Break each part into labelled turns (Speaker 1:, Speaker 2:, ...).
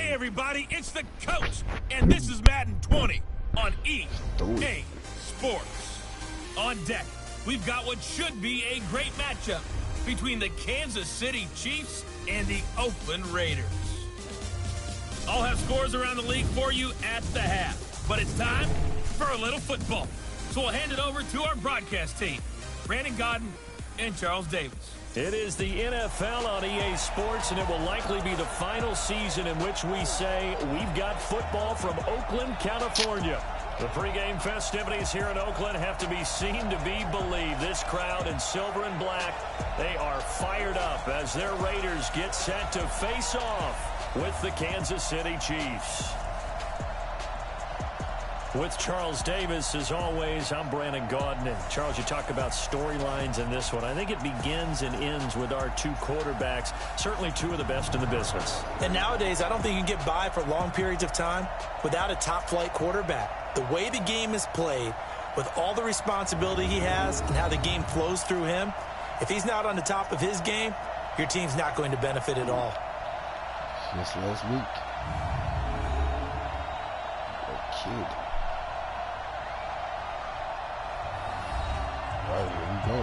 Speaker 1: Hey everybody, it's the coach, and this is Madden 20 on EA Sports. On deck, we've got what should be a great matchup between the Kansas City Chiefs and the Oakland Raiders. I'll have scores around the league for you at the half, but it's time for a little football. So we'll hand it over to our broadcast team, Brandon Godden and Charles Davis.
Speaker 2: It is the NFL on EA Sports, and it will likely be the final season in which we say we've got football from Oakland, California. The pregame festivities here in Oakland have to be seen to be believed. This crowd in silver and black, they are fired up as their Raiders get set to face off with the Kansas City Chiefs. With Charles Davis, as always, I'm Brandon Godden. And Charles, you talk about storylines in this one. I think it begins and ends with our two quarterbacks, certainly two of the best in the business.
Speaker 3: And nowadays, I don't think you can get by for long periods of time without a top-flight quarterback. The way the game is played, with all the responsibility he has and how the game flows through him, if he's not on the top of his game, your team's not going to benefit at all.
Speaker 4: Just last week. A kid. All right, here we go.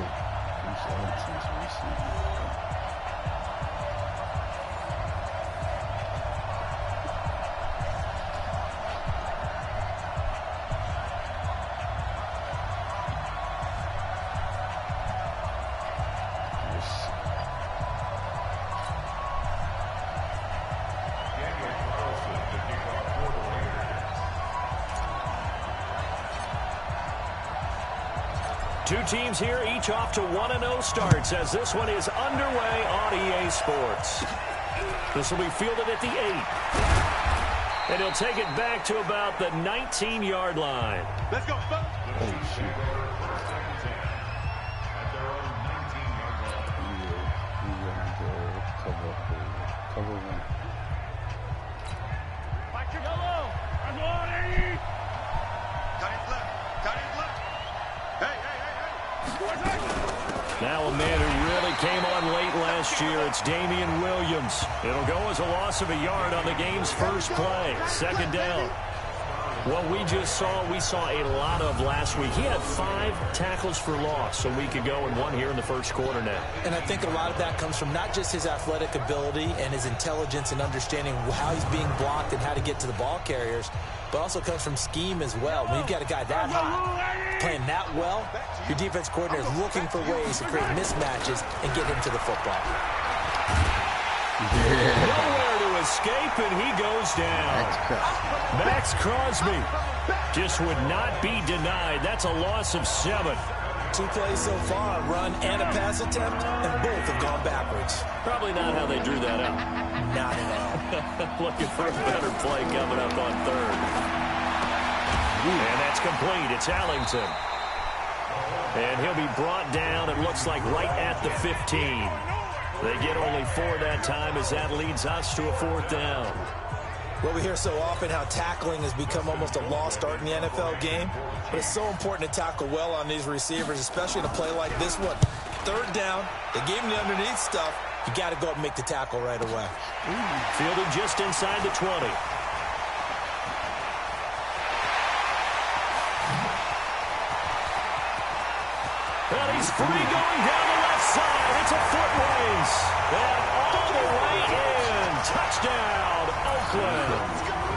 Speaker 2: Two teams here, each off to 1-0 starts as this one is underway on EA Sports. This will be fielded at the 8. And he'll take it back to about the 19-yard line.
Speaker 5: Let's go.
Speaker 4: Oh, shoot. Cover one.
Speaker 5: Back to yellow. I'm ready. Got it left.
Speaker 2: Now a man who really came on late last year, it's Damian Williams. It'll go as a loss of a yard on the game's first play. Second down. What we saw a lot of last week. He had 5 tackles for loss a week ago and 1 here in the first quarter now.
Speaker 3: And I think a lot of that comes from not just his athletic ability and his intelligence and understanding how he's being blocked and how to get to the ball carriers, but also comes from scheme as well. When you've got a guy that hot, playing that well, your defense coordinator is looking for ways to create mismatches and get him to the football.
Speaker 2: Nowhere to escape, and he goes down. Max Crosby just would not be denied. That's a loss of 7.
Speaker 3: 2 plays so far, a run and a pass attempt, and both have gone backwards.
Speaker 2: Probably not how they drew that up.
Speaker 3: Not at all.
Speaker 2: Looking for a better play coming up on 3rd. And that's complete. It's Allington. And he'll be brought down, it looks like, right at the 15. They get only 4 that time as that leads us to a 4th down.
Speaker 3: Well, we hear so often how tackling has become almost a lost art in the NFL game. But it's so important to tackle well on these receivers, especially in a play like this one. 3rd down, they gave him the underneath stuff. You got to go up and make the tackle right away.
Speaker 2: Fielded just inside the 20. Well, he's free going down the left side. It's a foot race. And all the way in. Touchdown, Oakland.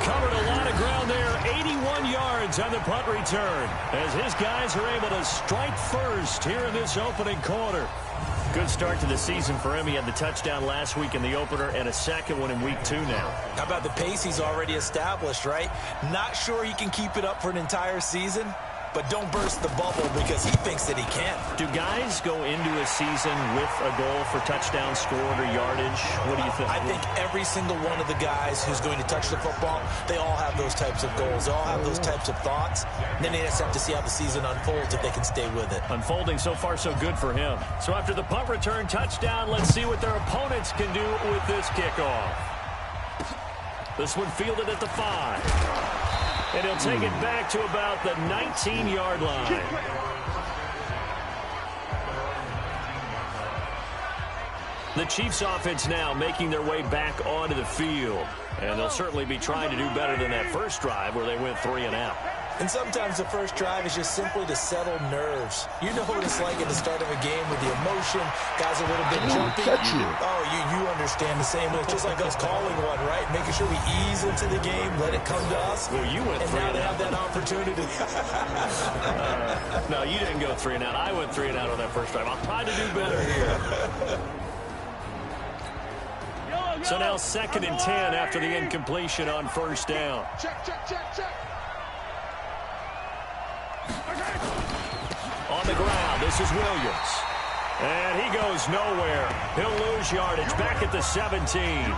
Speaker 2: Covered a lot of ground there. 81 yards on the punt return as his guys are able to strike first here in this opening quarter. Good start to the season for him. He had the touchdown last week in the opener and a second one in week 2 now.
Speaker 3: How about the pace he's already established, right? Not sure he can keep it up for an entire season, but don't burst the bubble because he thinks that he can.
Speaker 2: Do guys go into a season with a goal for touchdown scored or yardage? What do you think?
Speaker 3: I think every single one of the guys who's going to touch the football, they all have those types of goals. They all have those types of thoughts. And then they just have to see how the season unfolds if they can stay with it.
Speaker 2: Unfolding so far so good for him. So after the punt return touchdown, let's see what their opponents can do with this kickoff. This one fielded at the 5. And he'll take it back to about the 19-yard line. The Chiefs offense now making their way back onto the field. And they'll certainly be trying to do better than that first drive where they went 3 and out.
Speaker 3: And sometimes the first drive is just simply to settle nerves. You know what it's like at the start of a game with the emotion. Guys are a little bit jumpy. Oh, you understand the same way. It's just like us calling one, right? Making sure we ease into the game, let it come to us.
Speaker 2: Well, you went 3
Speaker 3: and out. And now they
Speaker 2: out.
Speaker 3: have that opportunity.
Speaker 2: No, you didn't go 3 and out. I went 3 and out on that first drive. I'll try to do better here. So now 2nd and 10 after the incompletion on first down.
Speaker 5: Check.
Speaker 2: On the ground, this is Williams. And he goes nowhere. He'll lose yardage back at the 17.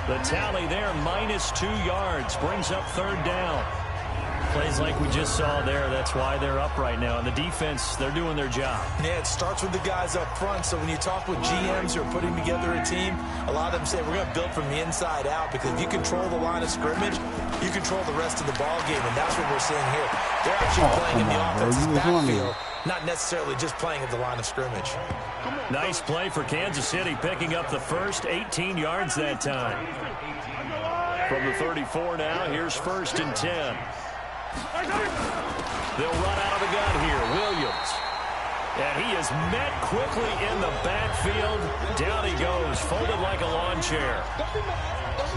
Speaker 2: The tally there, -2 yards, brings up 3rd down. Plays like we just saw there. That's why they're up right now. And the defense, they're doing their job.
Speaker 3: Yeah, it starts with the guys up front. So when you talk with GMs who are putting together a team, a lot of them say we're going to build from the inside out, because if you control the line of scrimmage, you control the rest of the ball game, and that's what we're seeing here. They're actually playing in the offensive backfield, not necessarily just playing at the line of scrimmage.
Speaker 2: Nice play for Kansas City, picking up the first 18 yards that time. From the 34 now, here's 1st and 10. They'll run out of the gun here. Williams. And he is met quickly in the backfield. Down he goes, folded like a lawn chair.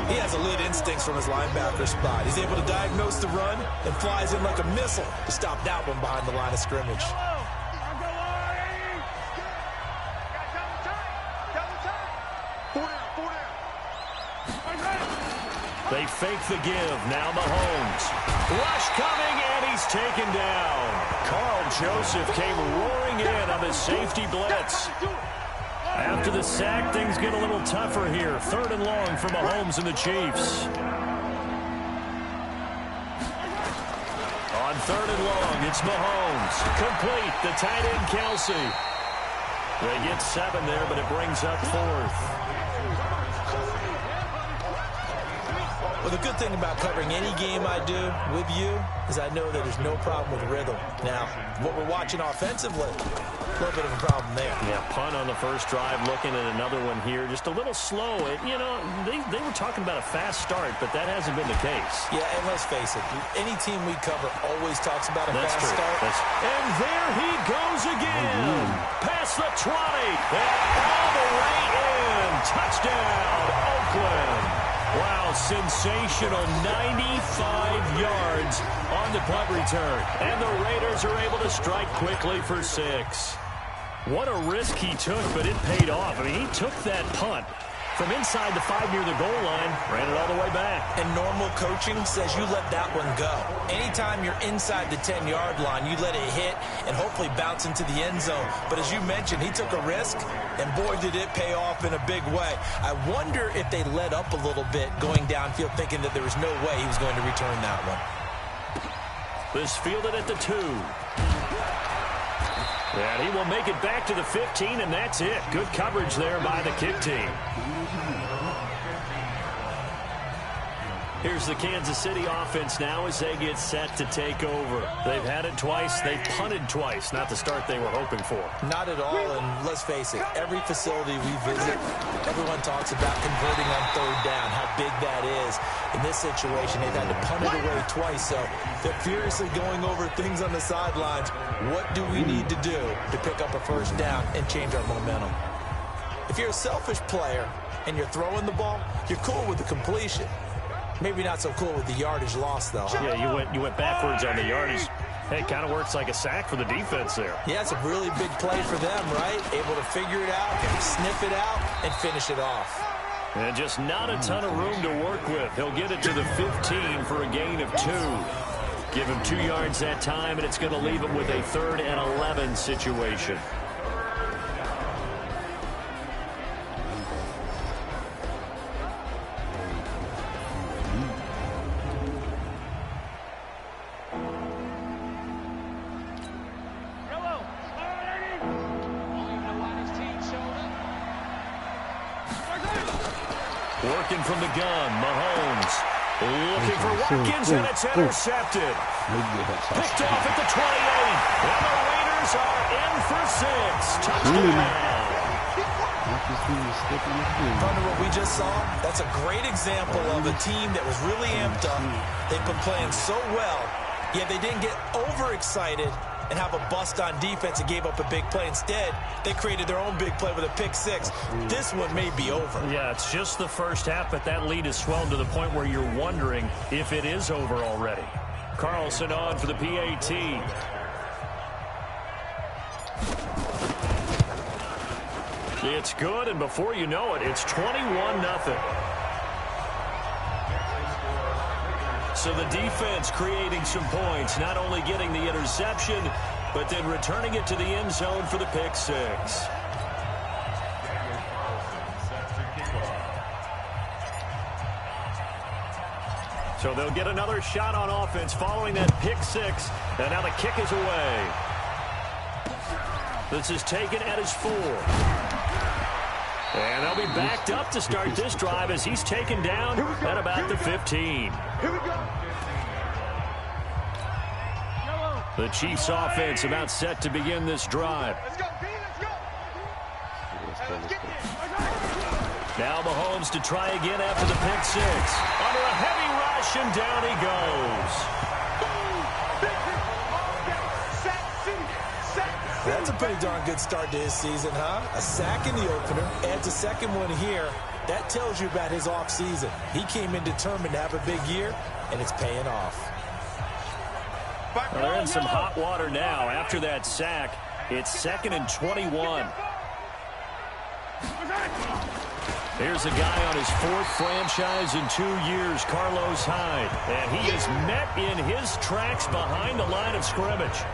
Speaker 3: He has elite instincts from his linebacker spot. He's able to diagnose the run and flies in like a missile to stop that one behind the line of scrimmage.
Speaker 2: They fake the give. Now Mahomes. Rush coming, and he's taken down. Carl Joseph came roaring in on the safety blitz. After the sack, things get a little tougher here. 3rd and long for Mahomes and the Chiefs. On 3rd and long, it's Mahomes. Complete. The tight end, Kelsey. They get 7 there, but it brings up 4th.
Speaker 3: Well, the good thing about covering any game I do with you is I know that there's no problem with rhythm. Now, what we're watching offensively, a little bit of a problem there.
Speaker 2: Yeah, punt on the first drive, looking at another one here. Just a little slow. You know, they were talking about a fast start, but that hasn't been the case.
Speaker 3: Yeah, and let's face it, any team we cover always talks about a fast start.
Speaker 2: And there he goes again. Past the 20. And all the way in. Touchdown, Oakland. Wow, sensational 95 yards on the punt return. And the Raiders are able to strike quickly for 6. What a risk he took, but it paid off. I mean, he took that punt from inside the 5 near the goal line, ran it all the way back.
Speaker 3: And normal coaching says you let that one go. Anytime you're inside the 10-yard line, you let it hit and hopefully bounce into the end zone. But as you mentioned, he took a risk, and boy, did it pay off in a big way. I wonder if they let up a little bit going downfield, thinking that there was no way he was going to return that one.
Speaker 2: This fielded at the 2. And he will make it back to the 15, and that's it. Good coverage there by the kick team. Here's the Kansas City offense now as they get set to take over. They've had it twice. They've punted twice. Not the start they were hoping for.
Speaker 3: Not at all, and let's face it, every facility we visit, everyone talks about converting on 3rd down, how big that is. In this situation, they've had to punt it away twice, so they're furiously going over things on the sidelines. What do we need to do to pick up a 1st down and change our momentum? If you're a selfish player and you're throwing the ball, you're cool with the completion. Maybe not so cool with the yardage loss, though.
Speaker 2: Yeah, you went backwards on the yardage. Hey, it kind of works like a sack for the defense there.
Speaker 3: Yeah, it's a really big play for them, right? Able to figure it out, sniff it out, and finish it off.
Speaker 2: And just not a ton of room to work with. He'll get it to the 15 for a gain of 2. Give him 2 yards that time, and it's going to leave him with a 3rd and 11 situation. Working from the gun, Mahomes. Looking for Watkins, and it's intercepted. Picked off at the 28. And the Raiders are in for 6. Touchdown.
Speaker 3: Partner, what we just saw, that's a great example of a team that was really amped up. They've been playing so well, yet they didn't get overexcited and have a bust on defense and gave up a big play. Instead, they created their own big play with a pick six. This one may be over.
Speaker 2: Yeah, it's just the first half, but that lead has swelled to the point where you're wondering if it is over already. Carlson on for the PAT. It's good, and before you know it, it's 21-0. So the defense creating some points, not only getting the interception, but then returning it to the end zone for the pick six. So they'll get another shot on offense following that pick six, and now the kick is away. This is taken at his 4. And they'll be backed up to start this drive as he's taken down at about the 15. The Chiefs offense about set to begin this drive. Now Mahomes to try again after the pick six. Under a heavy rush, and down he goes.
Speaker 3: That's a pretty darn good start to his season, huh? A sack in the opener, adds a second one here. That tells you about his offseason. He came in determined to have a big year, and it's paying off.
Speaker 2: Well, they're in some hot water now. After that sack, it's 2nd and 21. Here's a guy on his 4th franchise in 2 years, Carlos Hyde. And he is met in his tracks behind the line of scrimmage.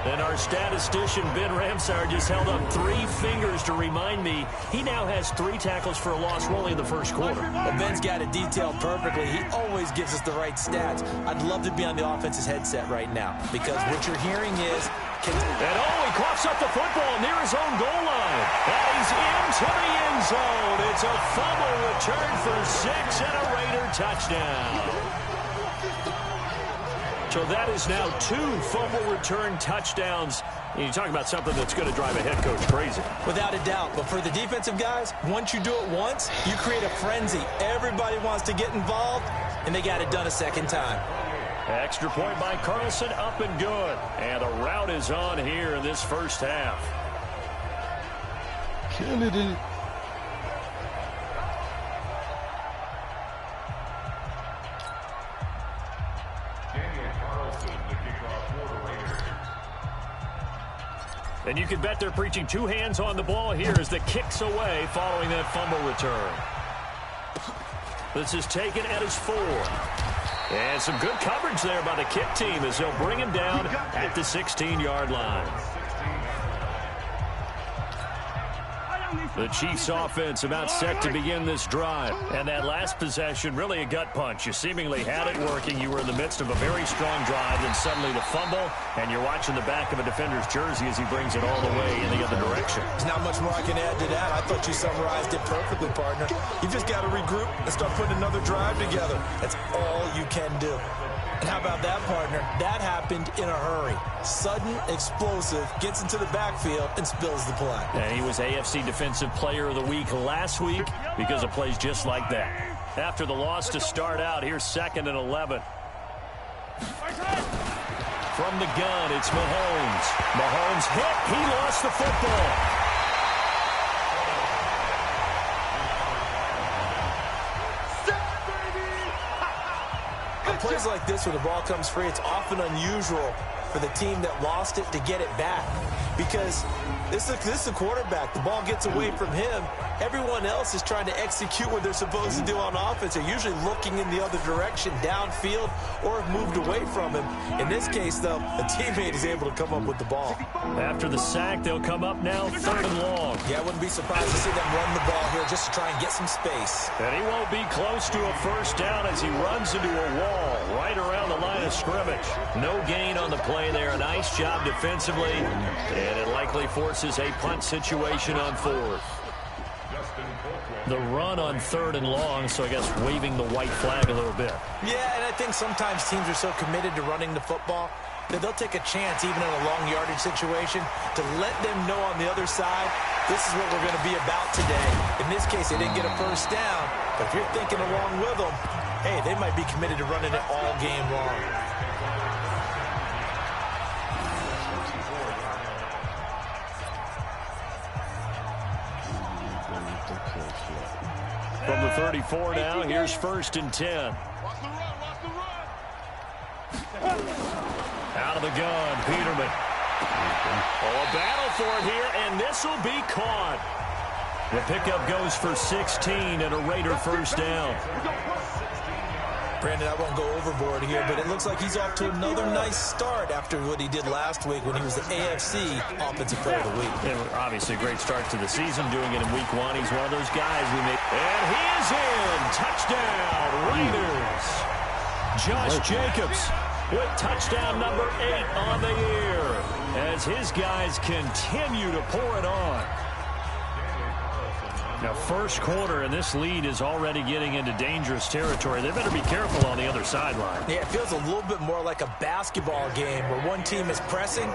Speaker 2: And our statistician, Ben Ramsar, just held up 3 fingers to remind me he now has 3 tackles for a loss only in the first quarter.
Speaker 3: Well, Ben's got it detailed perfectly. He always gives us the right stats. I'd love to be on the offense's headset right now because what you're hearing is...
Speaker 2: And he coughs up the football near his own goal line. And he's into the end zone. It's a fumble return for 6 and a Raider touchdown. So that is now 2 fumble return touchdowns. And you talk about something that's going to drive a head coach crazy.
Speaker 3: Without a doubt. But for the defensive guys, once you do it once, you create a frenzy. Everybody wants to get involved, and they got it done a second time.
Speaker 2: Extra point by Carlson, up and good. And a rout is on here in this first half.
Speaker 4: Killing it.
Speaker 2: And you can bet they're preaching 2 hands on the ball here as the kick's away following that fumble return. This is taken at his 4. And some good coverage there by the kick team as they'll bring him down at the 16-yard line. The Chiefs offense about set to begin this drive. And that last possession, really a gut punch. You seemingly had it working. You were in the midst of a very strong drive, then suddenly the fumble, and you're watching the back of a defender's jersey as he brings it all the way in the other direction.
Speaker 3: There's not much more I can add to that. I thought you summarized it perfectly, partner. You just got to regroup and start putting another drive together. That's all you can do. And how about that, partner? That happened in a hurry. Sudden, explosive, gets into the backfield, and spills the play.
Speaker 2: And he was AFC Defensive Player of the Week last week because of plays just like that. After the loss to start out, here's 2nd and 11. From the gun, it's Mahomes. Mahomes hit. He lost the football.
Speaker 3: Plays like this where the ball comes free, it's often unusual for the team that lost it to get it back because this is the quarterback. The ball gets away from him. Everyone else is trying to execute what they're supposed to do on offense. They're usually looking in the other direction, downfield, or have moved away from him. In this case, though, a teammate is able to come up with the ball.
Speaker 2: After the sack, they'll come up now 3rd and long.
Speaker 3: Yeah, I wouldn't be surprised to see them run the ball here just to try and get some space.
Speaker 2: And he won't be close to a first down as he runs into a wall right around the line of scrimmage. No gain on the play there. A nice job defensively, and it likely forces a punt situation on 4th. The run on 3rd and long, so I guess waving the white flag a little bit.
Speaker 3: Yeah, and I think sometimes teams are so committed to running the football that they'll take a chance, even in a long yardage situation, to let them know on the other side This is what we're going to be about today. In this case, they didn't get a first down, but if you're thinking along with them, hey, they might be committed to running it all game long.
Speaker 2: From the 34 now, here's 1st and 10. Out of the gun, Peterman. Oh, a battle for it here, and this will be caught. The pickup goes for 16 and a Raider first down.
Speaker 3: Brandon, I won't go overboard here, but it looks like he's off to another nice start after what he did last week when he was the AFC Offensive Player of the Week.
Speaker 2: And obviously a great start to the season, doing it in week 1. He's one of those guys we make. And he is in. Touchdown, Raiders. Josh Jacobs with touchdown number 8 on the year as his guys continue to pour it on. Now, first quarter, and this lead is already getting into dangerous territory. They better be careful on the other sideline.
Speaker 3: Yeah, it feels a little bit more like a basketball game where one team is pressing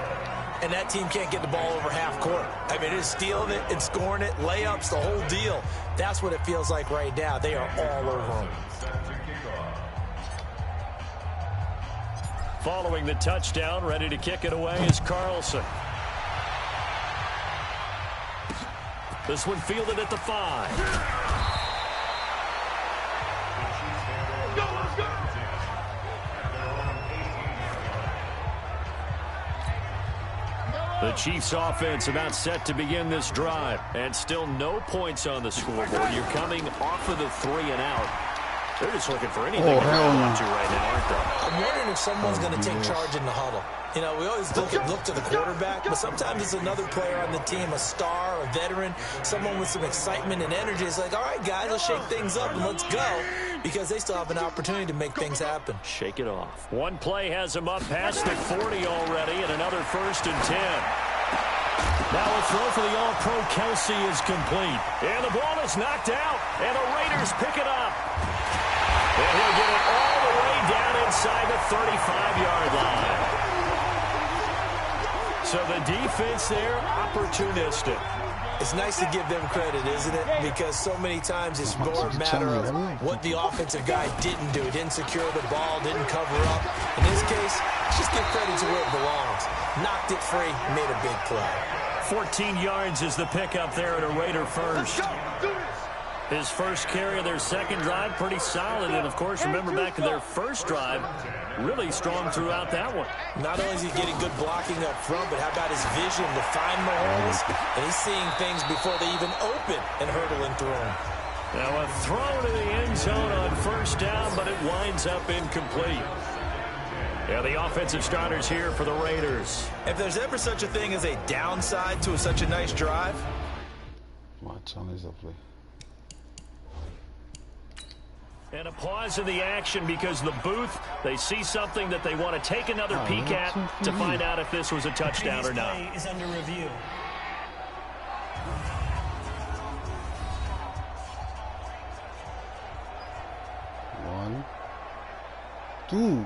Speaker 3: and that team can't get the ball over half court. I mean, it's stealing it and scoring it, layups, the whole deal. That's what it feels like right now. They are all over them.
Speaker 2: Following the touchdown, ready to kick it away is Carlson. This one fielded at the 5. The Chiefs offense about set to begin this drive. And still no points on the scoreboard. You're coming off of the 3 and out. They're just looking for anything to do right now, aren't they?
Speaker 3: I'm wondering if someone's going to take charge in the huddle. You know, we always look to the quarterback, but sometimes it's another player on the team, a star, a veteran, someone with some excitement and energy. It's like, all right, guys, let's shake things up and let's go, because they still have an opportunity to make things happen.
Speaker 2: Shake it off. One play has him up past the 40 already, and another 1st and 10. Now a throw for the All-Pro Kelsey is complete. And the ball is knocked out, and the Raiders pick it up. And he'll get it all the way down inside the 35-yard line. So the defense there, opportunistic.
Speaker 3: It's nice to give them credit, isn't it? Because so many times it's more a matter of what the offensive guy didn't do. Didn't secure the ball, didn't cover up. In this case, just give credit to where it belongs. Knocked it free, made a big play.
Speaker 2: 14 yards is the pickup there at a Raider first. His first carry of their second drive, pretty solid. And, of course, remember back to their first drive, really strong throughout that one.
Speaker 3: Not only is he getting good blocking up front, but how about his vision to find the holes? And he's seeing things before they even open and hurdling through them.
Speaker 2: Now a throw to the end zone on first down, but it winds up incomplete. Yeah, the offensive starters here for the Raiders.
Speaker 3: If there's ever such a thing as a downside to such a nice drive.
Speaker 4: What challenge is play?
Speaker 2: And a pause in the action because the booth, they see something that they want to take another peek at to find out if this was a touchdown or not.
Speaker 6: Is under review.
Speaker 4: One, two.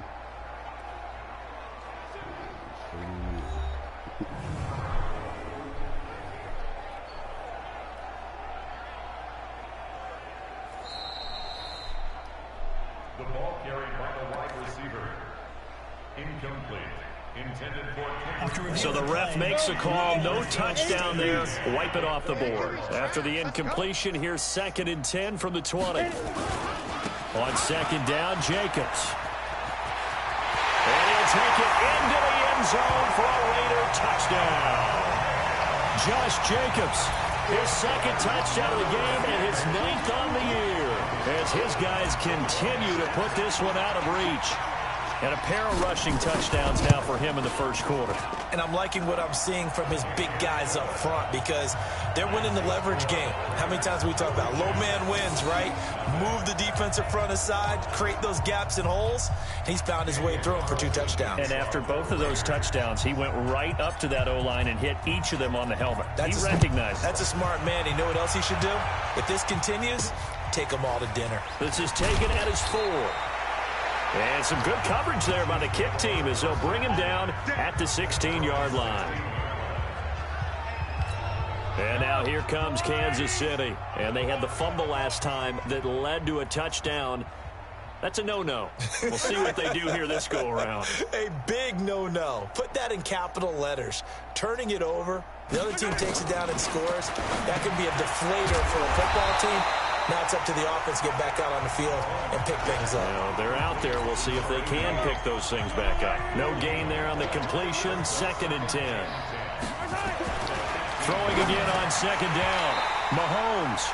Speaker 7: The ball carried by the wide receiver. Incomplete. Intended for...
Speaker 2: So the ref makes a call. No touchdown there. Wipe it off the board. After the incompletion, here's 2nd and 10 from the 20. On 2nd down, Jacobs. And he'll take it into the end zone for a Raider touchdown. Josh Jacobs, his 2nd touchdown of the game and his 9th on the year, as his guys continue to put this one out of reach. And a pair of rushing touchdowns now for him in the first quarter.
Speaker 3: And I'm liking what I'm seeing from his big guys up front because they're winning the leverage game. How many times we talk about low man wins, right? Move the defensive front aside, create those gaps and holes. He's found his way through them for 2 touchdowns.
Speaker 2: And after both of those touchdowns, he went right up to that O-line and hit each of them on the helmet. He recognized.
Speaker 3: That's a smart man. You know what else he should do? If this continues, take them all to dinner.
Speaker 2: This is taken at his 4. And some good coverage there by the kick team as they'll bring him down at the 16-yard line. And now here comes Kansas City. And they had the fumble last time that led to a touchdown. That's a no-no. We'll see what they do here this go-around.
Speaker 3: A big no-no. Put that in capital letters. Turning it over, the other team takes it down and scores. That can be a deflator for a football team. Now it's up to the offense to get back out on the field and pick things up.
Speaker 2: Well, they're out there. We'll see if they can pick those things back up. No gain there on the completion. 2nd and 10. Throwing again on 2nd down. Mahomes.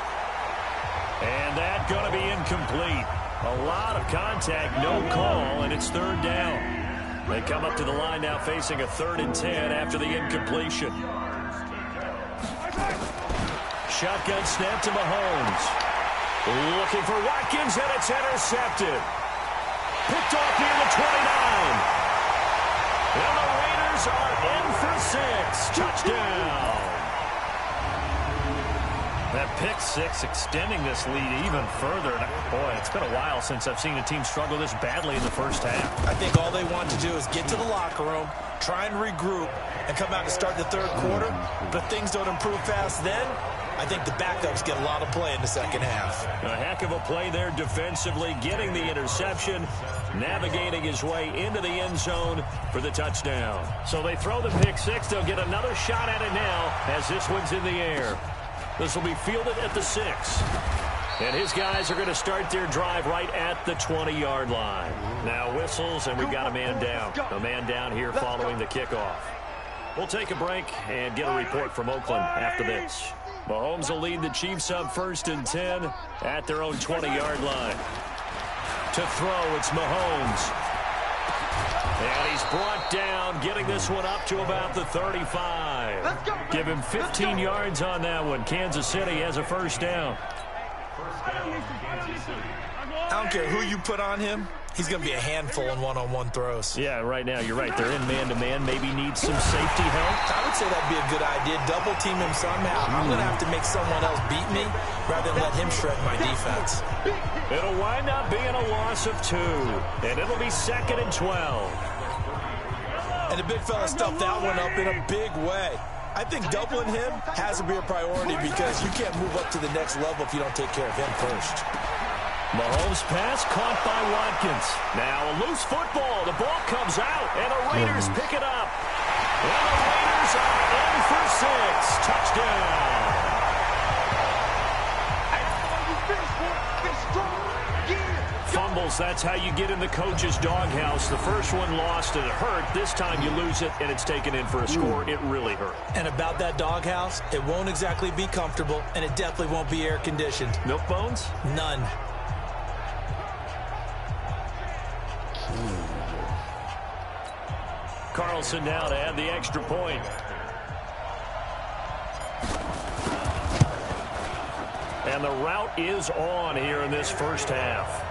Speaker 2: And that's going to be incomplete. A lot of contact, no call, and it's 3rd down. They come up to the line now facing a 3rd and 10 after the incompletion. Shotgun snap to Mahomes. Looking for Watkins, and it's intercepted. Picked off near the 29. And the Raiders are in for 6. Touchdown. That pick 6 extending this lead even further. Boy, it's been a while since I've seen a team struggle this badly in the first half.
Speaker 3: I think all they want to do is get to the locker room, try and regroup, and come out and start the 3rd quarter. But if things don't improve fast then, I think the backups get a lot of play in the 2nd half.
Speaker 2: A heck of a play there defensively, getting the interception, navigating his way into the end zone for the touchdown. So they throw the pick 6. They'll get another shot at it now as this one's in the air. This will be fielded at the 6. And his guys are going to start their drive right at the 20-yard line. Now whistles, and we've got a man down. A man down here following the kickoff. We'll take a break and get a report from Oakland after this. Mahomes will lead the Chiefs up 1st and 10 at their own 20-yard line. To throw, it's Mahomes. And he's brought down, getting this one up to about the 35. Give him 15 yards on that one. Kansas City has a 1st down.
Speaker 3: I don't care who you put on him. He's going to be a handful in one-on-one throws.
Speaker 2: Yeah, right now, you're right. They're in man-to-man. Maybe needs some safety help.
Speaker 3: I would say that'd be a good idea. Double team him somehow. I'm going to have to make someone else beat me rather than let him shred my defense.
Speaker 2: It'll wind up being a loss of 2. And it'll be 2nd and 12.
Speaker 3: And the big fella stuffed that one up in a big way. I think doubling him has to be a priority because you can't move up to the next level if you don't take care of him first.
Speaker 2: Mahomes' pass caught by Watkins. Now a loose football. The ball comes out, and the Raiders pick it up. And the Raiders are in for 6. Touchdown. Fumbles, that's how you get in the coach's doghouse. The first one lost and it hurt. This time you lose it and it's taken in for a score. It really hurt.
Speaker 3: And about that doghouse, it won't exactly be comfortable, and it definitely won't be air-conditioned.
Speaker 2: Milk bones?
Speaker 3: None.
Speaker 2: Carlson now to add the extra point. And the route is on here in this first half.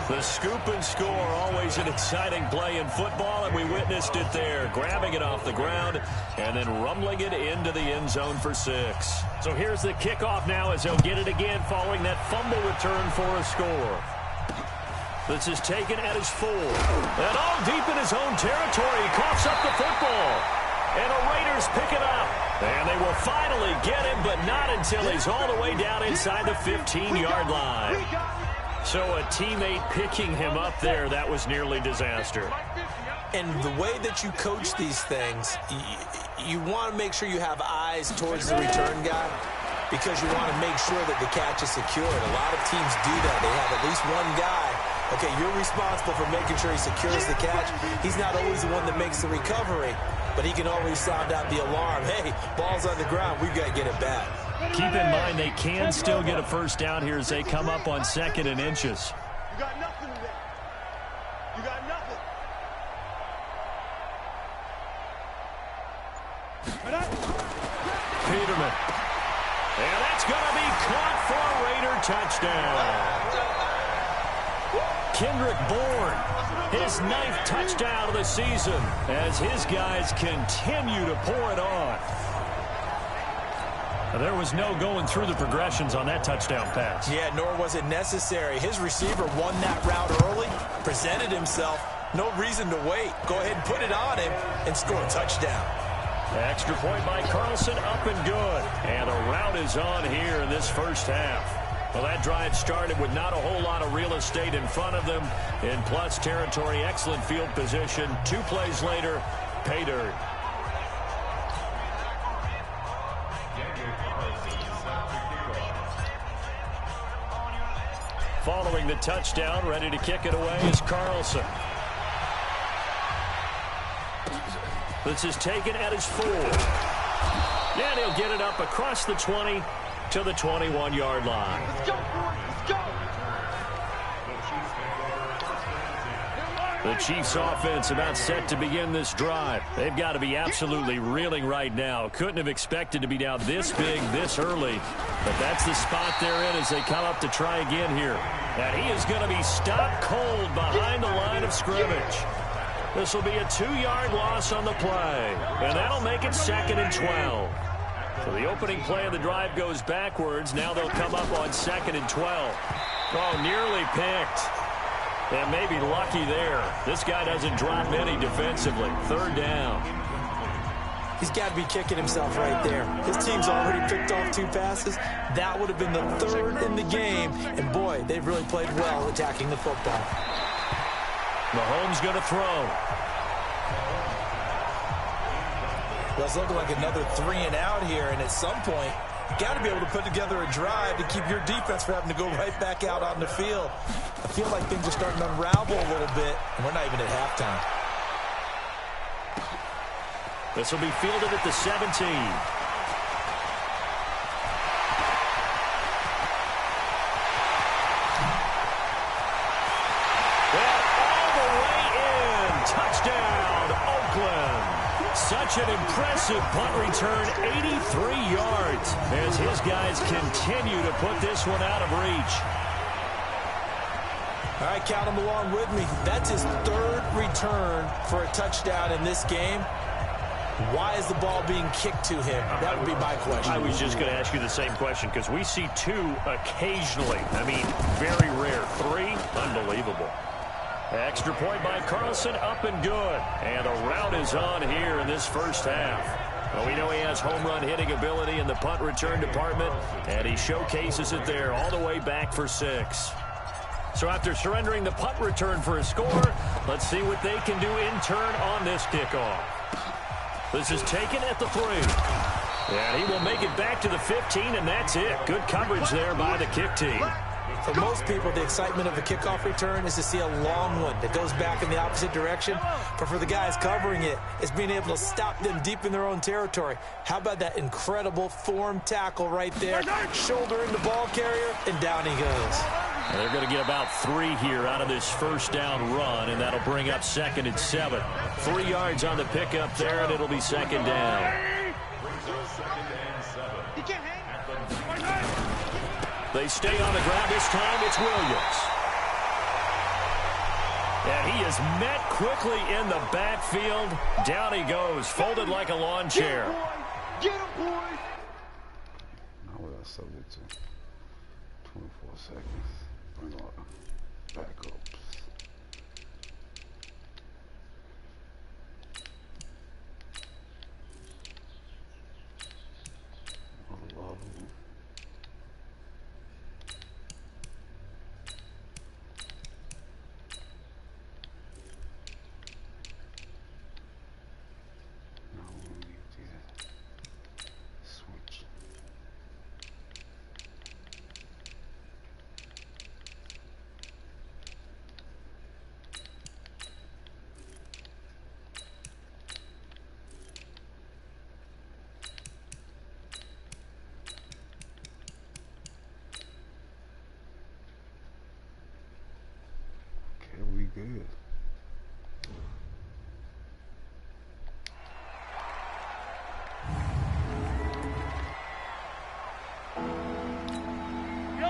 Speaker 2: The scoop and score, always an exciting play in football, and we witnessed it there. Grabbing it off the ground and then rumbling it into the end zone for 6. So here's the kickoff now as they'll get it again following that fumble return for a score. This is taken at his 4. And all deep in his own territory, he coughs up the football. And the Raiders pick it up. And they will finally get him, but not until he's all the way down inside the 15-yard line. So a teammate picking him up there, that was nearly disaster.
Speaker 3: And the way that you coach these things, you want to make sure you have eyes towards the return guy because you want to make sure that the catch is secured. A lot of teams do that. They have at least one guy. Okay, you're responsible for making sure he secures the catch. He's not always the one that makes the recovery, but he can always sound out the alarm. Hey, ball's on the ground. We've got to get it back.
Speaker 2: Keep in mind they can still get a first down here as they come up on 2nd and inches.
Speaker 5: You got nothing today. You got nothing.
Speaker 2: Peterman. And that's going to be caught for a Raider touchdown. Kendrick Bourne, his 9th touchdown of the season as his guys continue to pour it on. There was no going through the progressions on that touchdown pass.
Speaker 3: Yeah, nor was it necessary. His receiver won that route early, presented himself. No reason to wait. Go ahead and put it on him and score a touchdown.
Speaker 2: Extra point by Carlson, up and good. And a rout is on here in this first half. Well, that drive started with not a whole lot of real estate in front of them. In plus territory, excellent field position. 2 plays later, pay dirt. Following the touchdown, ready to kick it away is Carlson. This is taken at his 4. And he'll get it up across the 20 to the 21-yard line.
Speaker 5: Let's go, boys. Let's go.
Speaker 2: The Chiefs offense about set to begin this drive. They've got to be absolutely reeling right now. Couldn't have expected to be down this big, this early. But that's the spot they're in as they come up to try again here. And he is going to be stopped cold behind the line of scrimmage. This will be a 2-yard loss on the play. And that'll make it 2nd and 12. So the opening play of the drive goes backwards. Now they'll come up on 2nd and 12. Oh, nearly picked. And maybe lucky there. This guy doesn't drop many defensively. 3rd down.
Speaker 3: He's got to be kicking himself right there. His team's already picked off 2 passes. That would have been the 3rd in the game. And, boy, they've really played well attacking the football.
Speaker 2: Mahomes going to throw.
Speaker 3: Well, it's looking like another 3 and out here. And at some point, you got to be able to put together a drive to keep your defense from having to go right back out on the field. I feel like things are starting to unravel a little bit, and we're not even at halftime.
Speaker 2: This will be fielded at the 17. And all the way in. Touchdown, Oakland. Such an impressive punt return, 83 yards, as his guys continue to put this one out of reach.
Speaker 3: All right, count him along with me. That's his 3rd return for a touchdown in this game. Why is the ball being kicked to him? That would be my question.
Speaker 2: I was just going to ask you the same question because we see 2 occasionally. I mean, very rare. 3, unbelievable. Extra point by Carlson, up and good. And a rout is on here in this first half. Well, we know he has home run hitting ability in the punt return department, and he showcases it there all the way back for 6. So after surrendering the punt return for a score, let's see what they can do in turn on this kickoff. This is taken at the 3. And he will make it back to the 15, and that's it. Good coverage there by the kick team.
Speaker 3: For most people, the excitement of the kickoff return is to see a long one that goes back in the opposite direction. But for the guys covering it, it's being able to stop them deep in their own territory. How about that incredible form tackle right there? Shoulder in the ball carrier, and down he goes.
Speaker 2: And they're going to get about 3 here out of this first down run, and that'll bring up 2nd and 7. 3 yards on the pickup there, and it'll be 2nd down. They stay on the ground this time. It's Williams. And he is met quickly in the backfield. Down he goes, folded like a lawn chair.
Speaker 5: Get him, boys.
Speaker 4: Now we are subject to 24 seconds. Bring on backups. I love them. Good.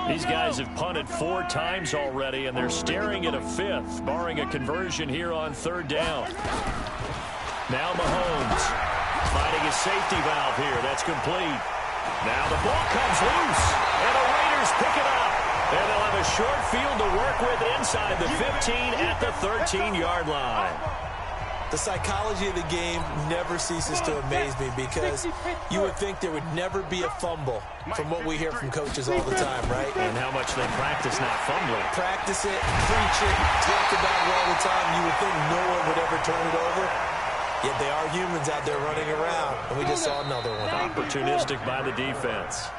Speaker 2: These guys have punted 4 times already, and they're staring at a 5th, barring a conversion here on 3rd down. Now Mahomes finding a safety valve here. That's complete. Now the ball comes loose, and the Raiders pick it up. And they'll have a short field to work with inside the 15 at the 13-yard line.
Speaker 3: The psychology of the game never ceases to amaze me because you would think there would never be a fumble from what we hear from coaches all the time, right?
Speaker 2: And how much they practice not fumbling.
Speaker 3: Practice it, preach it, talk about it all the time. You would think no one would ever turn it over. Yet they are humans out there running around, and we just saw another one.
Speaker 2: Opportunistic by the defense.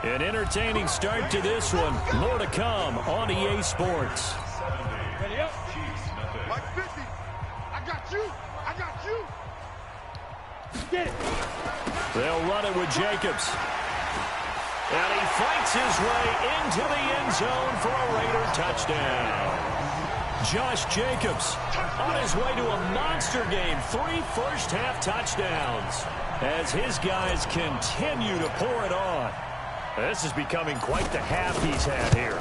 Speaker 2: An entertaining start to this one. More to come on EA Sports.
Speaker 5: Ready up. Like 50. I got you. I got you. Get it.
Speaker 2: They'll run it with Jacobs. And he fights his way into the end zone for a Raider touchdown. Josh Jacobs on his way to a monster game. 3 first-half touchdowns as his guys continue to pour it on. This is becoming quite the half he's had here.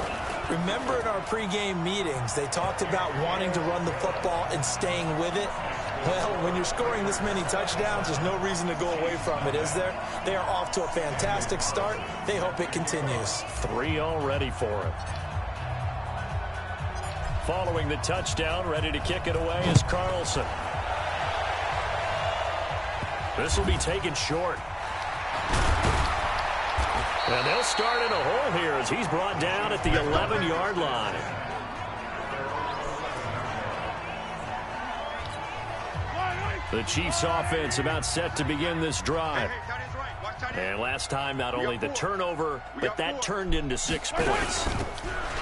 Speaker 3: Remember in our pregame meetings, they talked about wanting to run the football and staying with it? Well, when you're scoring this many touchdowns, there's no reason to go away from it, is there? They are off to a fantastic start. They hope it continues.
Speaker 2: 3 already for him. Following the touchdown, ready to kick it away is Carlson. This will be taken short. And they'll start in a hole here as he's brought down at the 11-yard line. The Chiefs offense about set to begin this drive. And last time, not only the turnover, but that turned into 6 points.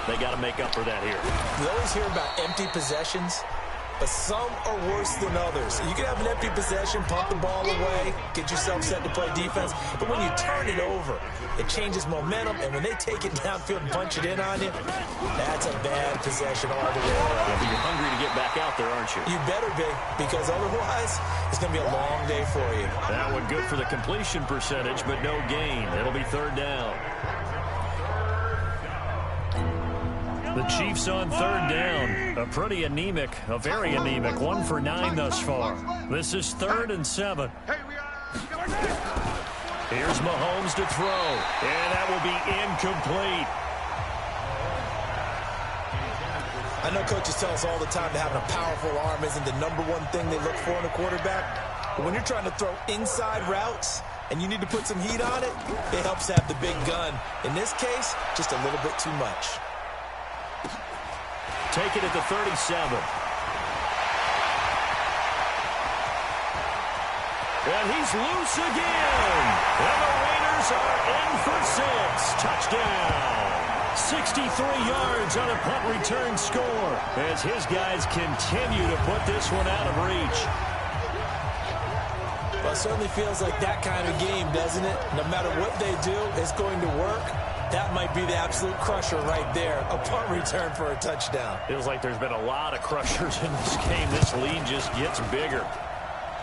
Speaker 2: They got to make up for that here.
Speaker 3: We always hear about empty possessions, but some are worse than others. You can have an empty possession, pump the ball away, get yourself set to play defense, but when you turn it over, it changes momentum, and when they take it downfield and punch it in on you, that's a bad possession all the way around.
Speaker 2: Yeah, but you're hungry to get back out there, aren't you?
Speaker 3: You better be, because otherwise, it's going to be a long day for you.
Speaker 2: That one good for the completion percentage, but no gain. It'll be 3rd down. The Chiefs on 3rd down. A pretty anemic, a very anemic. 1 for 9 thus far. This is 3rd and 7. Here's Mahomes to throw. And that will be incomplete.
Speaker 3: I know coaches tell us all the time that having a powerful arm isn't the #1 thing they look for in a quarterback. But when you're trying to throw inside routes and you need to put some heat on it, it helps to have the big gun. In this case, just a little bit too much.
Speaker 2: Take it at the 37. And he's loose again. And the Raiders are in for 6. Touchdown. 63 yards on a punt return score as his guys continue to put this one out of reach.
Speaker 3: Well, it certainly feels like that kind of game, doesn't it? No matter what they do, it's going to work. That might be the absolute crusher right there. A punt return for a touchdown.
Speaker 2: Feels like there's been a lot of crushers in this game. This lead just gets bigger.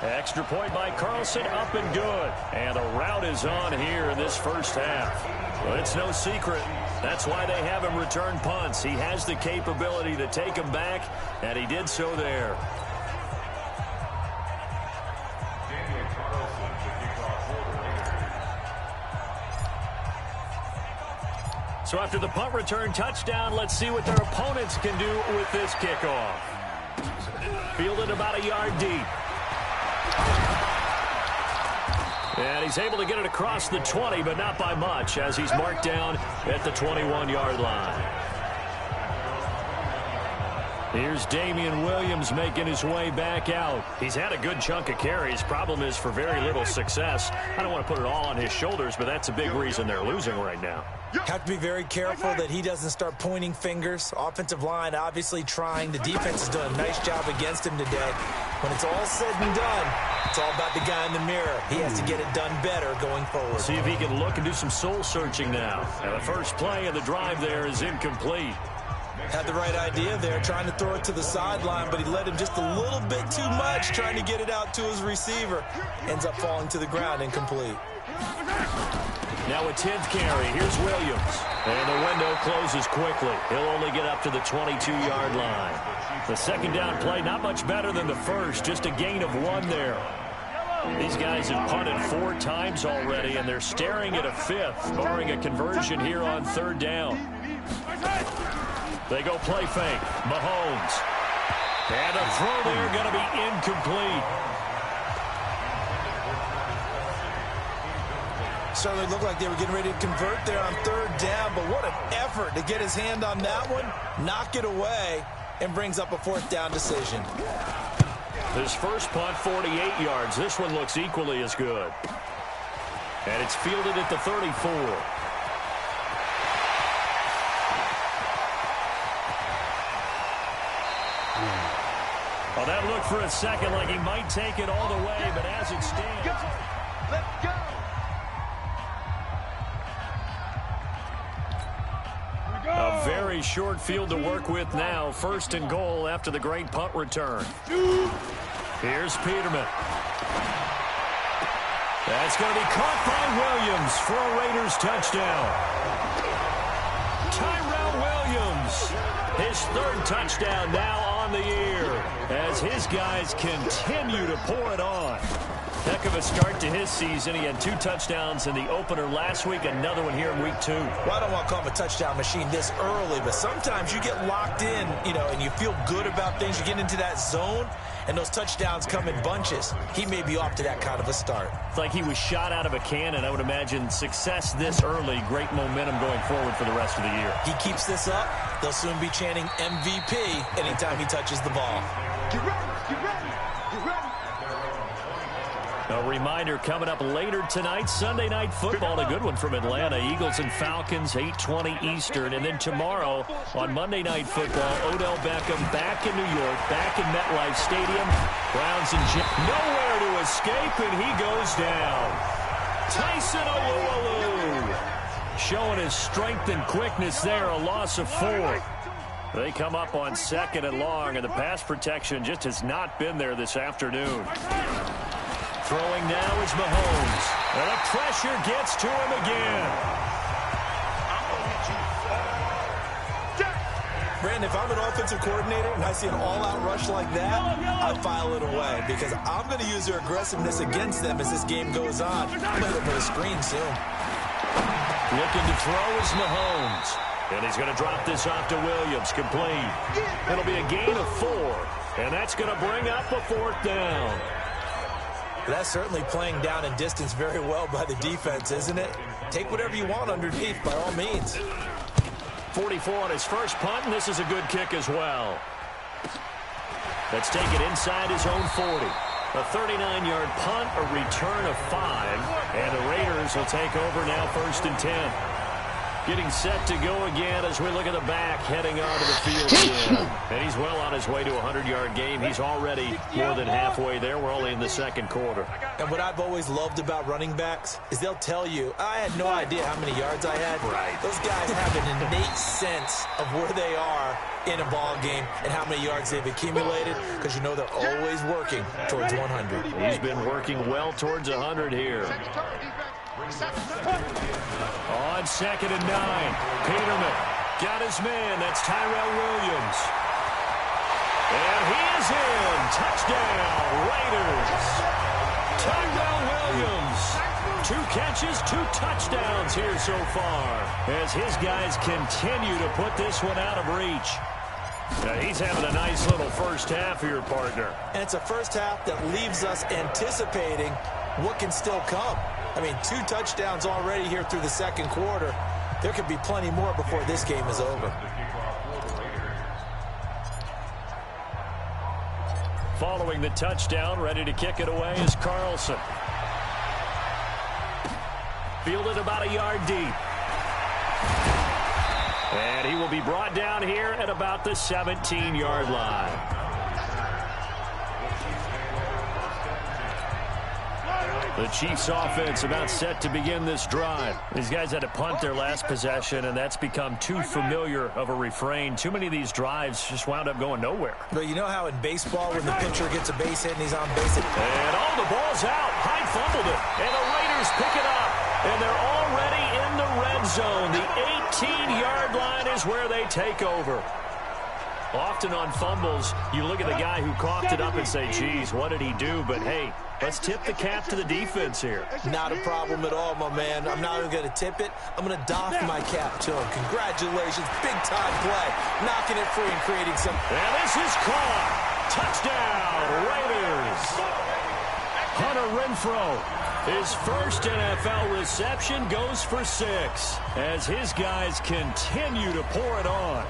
Speaker 2: Extra point by Carlson, up and good. And the route is on here in this first half. Well, it's no secret. That's why they have him return punts. He has the capability to take them back, and he did so there. So after the punt return touchdown, let's see what their opponents can do with this kickoff. Fielded about a yard deep. And he's able to get it across the 20, but not by much, as he's marked down at the 21-yard line. Here's Damian Williams making his way back out. He's had a good chunk of carries. Problem is for very little success. I don't want to put it all on his shoulders, but that's a big reason they're losing right now.
Speaker 3: Have to be very careful that he doesn't start pointing fingers. Offensive line obviously trying. The defense has done a nice job against him today. When it's all said and done, it's all about the guy in the mirror. He has to get it done better going forward.
Speaker 2: See if he can look and do some soul searching now. And the first play of the drive there is incomplete.
Speaker 3: Had the right idea there, trying to throw it to the sideline, but he let him just a little bit too much, trying to get it out to his receiver. Ends up falling to the ground, incomplete.
Speaker 2: Now a 10th carry. Here's Williams. And the window closes quickly. He'll only get up to the 22-yard line. The second down play, not much better than the first, just a gain of 1 there. These guys have punted 4 times already, and they're staring at a 5th, barring a conversion here on 3rd down. They go play fake. Mahomes. And a throw there going to be incomplete.
Speaker 3: Certainly looked like they were getting ready to convert there on third down, but what an effort to get his hand on that one, knock it away, and brings up a fourth down decision.
Speaker 2: His first punt, 48 yards. This one looks equally as good. And it's fielded at the 34. Well, that looked for a second like he might take it all the way, but as it stands...
Speaker 5: Let's go!
Speaker 2: A very short field to work with now. First and goal after the great punt return. Here's Peterman. That's going to be caught by Williams for a Raiders touchdown. Tyrell Williams, his third touchdown now on the year as his guys continue to pour it on. Heck of a start to his season. He had 2 touchdowns in the opener last week, another one here in week 2.
Speaker 3: Well, I don't want to call him a touchdown machine this early, but sometimes you get locked in, and you feel good about things. You get into that zone, and those touchdowns come in bunches. He may be off to that kind of a start.
Speaker 2: It's like he was shot out of a cannon. I would imagine success this early, great momentum going forward for the rest of the year.
Speaker 3: He keeps this up, they'll soon be chanting MVP anytime he touches the ball.
Speaker 5: Get ready! Get ready! Get ready!
Speaker 2: A reminder coming up later tonight, Sunday Night Football, a good one from Atlanta. Eagles and Falcons, 8:20 Eastern. And then tomorrow on Monday Night Football, Odell Beckham back in New York, back in MetLife Stadium. Browns and Jets nowhere to escape, and he goes down. Tyson Alualu showing his strength and quickness there, a loss of 4. They come up on 2nd and long, and the pass protection just has not been there this afternoon. Throwing now is Mahomes. And the pressure gets to him again.
Speaker 3: Brandon, if I'm an offensive coordinator and I see an all-out rush like that, I file it away because I'm going to use their aggressiveness against them as this game goes on. I'm going to hit them with a screen soon.
Speaker 2: Looking to throw is Mahomes. And he's going to drop this off to Williams. Complete. It'll be a gain of 4. And that's going to bring up a 4th down.
Speaker 3: That's certainly playing down and distance very well by the defense, isn't it? Take whatever you want underneath, by all means.
Speaker 2: 44 on his first punt, and this is a good kick as well. Let's take it inside his own 40. A 39-yard punt, a return of 5, and the Raiders will take over now 1st and 10. Getting set to go again as we look at the back, heading onto the field again. And he's well on his way to a 100-yard game. He's already more than halfway there. We're only in the 2nd quarter.
Speaker 3: And what I've always loved about running backs is they'll tell you, I had no idea how many yards I had.
Speaker 2: Right.
Speaker 3: Those guys have an innate sense of where they are in a ball game and how many yards they've accumulated because you know they're always working towards 100.
Speaker 2: He's been working well towards 100 here. On 2nd and 9, Peterman got his man. That's Tyrell Williams. And he is in. Touchdown, Raiders. Tyrell Williams. 2 catches, 2 touchdowns here so far as his guys continue to put this one out of reach. Now he's having a nice little first half here, partner.
Speaker 3: And it's a first half that leaves us anticipating what can still come. I mean, 2 touchdowns already here through the 2nd quarter. There could be plenty more before this game is over.
Speaker 2: Following the touchdown, ready to kick it away is Carlson. Fielded about a yard deep. And he will be brought down here at about the 17-yard line. The Chiefs offense about set to begin this drive. These guys had to punt their last possession, and that's become too familiar of a refrain. Too many of these drives just wound up going nowhere.
Speaker 3: But you know how in baseball when the pitcher gets a base hit and he's on base?
Speaker 2: And all the ball's out. Hyde fumbled it. And the Raiders pick it up. And they're already in the red zone. The 18-yard line is where they take over. Often on fumbles, you look at the guy who coughed it up and say, geez, what did he do? But, hey, let's tip the cap to the defense here.
Speaker 3: Not a problem at all, my man. I'm not even going to tip it. I'm going to doff my cap to him. Congratulations. Big-time play. Knocking it free and creating some.
Speaker 2: And this is caught. Touchdown, Raiders. Hunter Renfrow, his first NFL reception, goes for 6 as his guys continue to pour it on.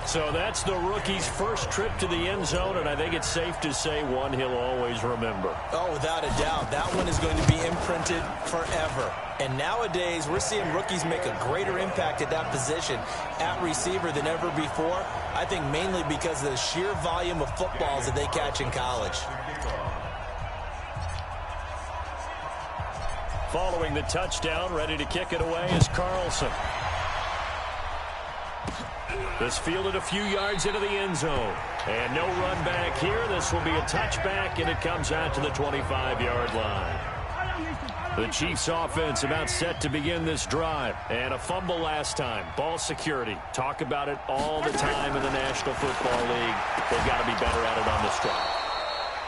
Speaker 2: So that's the rookie's first trip to the end zone, and I think it's safe to say one he'll always remember.
Speaker 3: Oh, without a doubt. That one is going to be imprinted forever. And nowadays, we're seeing rookies make a greater impact at that position at receiver than ever before. I think mainly because of the sheer volume of footballs that they catch in college.
Speaker 2: Following the touchdown, ready to kick it away is Carlson. This fielded a few yards into the end zone. And no run back here. This will be a touchback, and it comes out to the 25-yard line. The Chiefs offense about set to begin this drive. And a fumble last time. Ball security. Talk about it all the time in the National Football League. They've got to be better at it on this drive.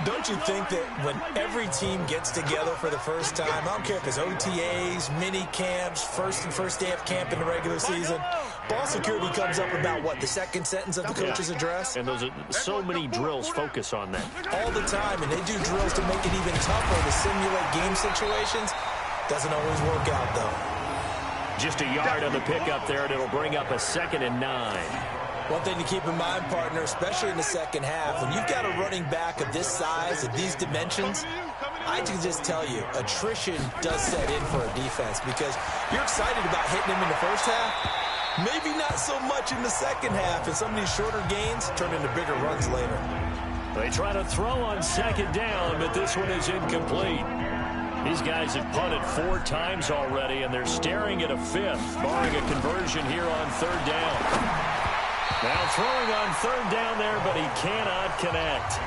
Speaker 3: Don't you think that when every team gets together for the first time, I don't care if it's OTAs, mini camps, first day of camp in the regular season, ball security comes up about, what, the second sentence of the coach's address?
Speaker 2: And those are so many drills focus on that.
Speaker 3: All the time, and they do drills to make it even tougher to simulate game situations. Doesn't always work out, though.
Speaker 2: Just a yard on the pickup there, and it'll bring up a 2nd and 9.
Speaker 3: One thing to keep in mind, partner, especially in the second half, when you've got a running back of this size, of these dimensions, I can just tell you, attrition does set in for a defense because you're excited about hitting him in the first half. Maybe not so much in the second half, and some of these shorter gains turn into bigger runs later.
Speaker 2: They try to throw on 2nd down, but this one is incomplete. These guys have punted 4 times already, and they're staring at a 5th, barring a conversion here on 3rd down. Now throwing on 3rd down there, but he cannot connect.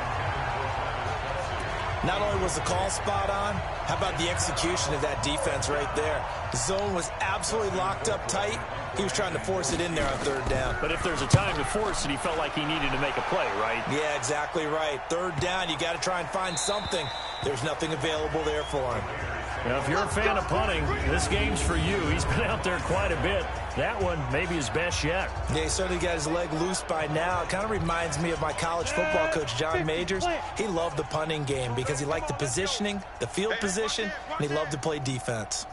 Speaker 3: Not only was the call spot on, how about the execution of that defense right there? The zone was absolutely locked up tight. He was trying to force it in there on 3rd down.
Speaker 2: But if there's a time to force it, he felt like he needed to make a play, right?
Speaker 3: Yeah, exactly right. 3rd down, you got to try and find something. There's nothing available there for him.
Speaker 2: Now, if you're a fan of punting, this game's for you. He's been out there quite a bit. That one, maybe his best yet.
Speaker 3: Yeah, he certainly got his leg loose by now. It kind of reminds me of my college football coach, John Majors. He loved the punting game because he liked the positioning, the field position, and he loved to play defense.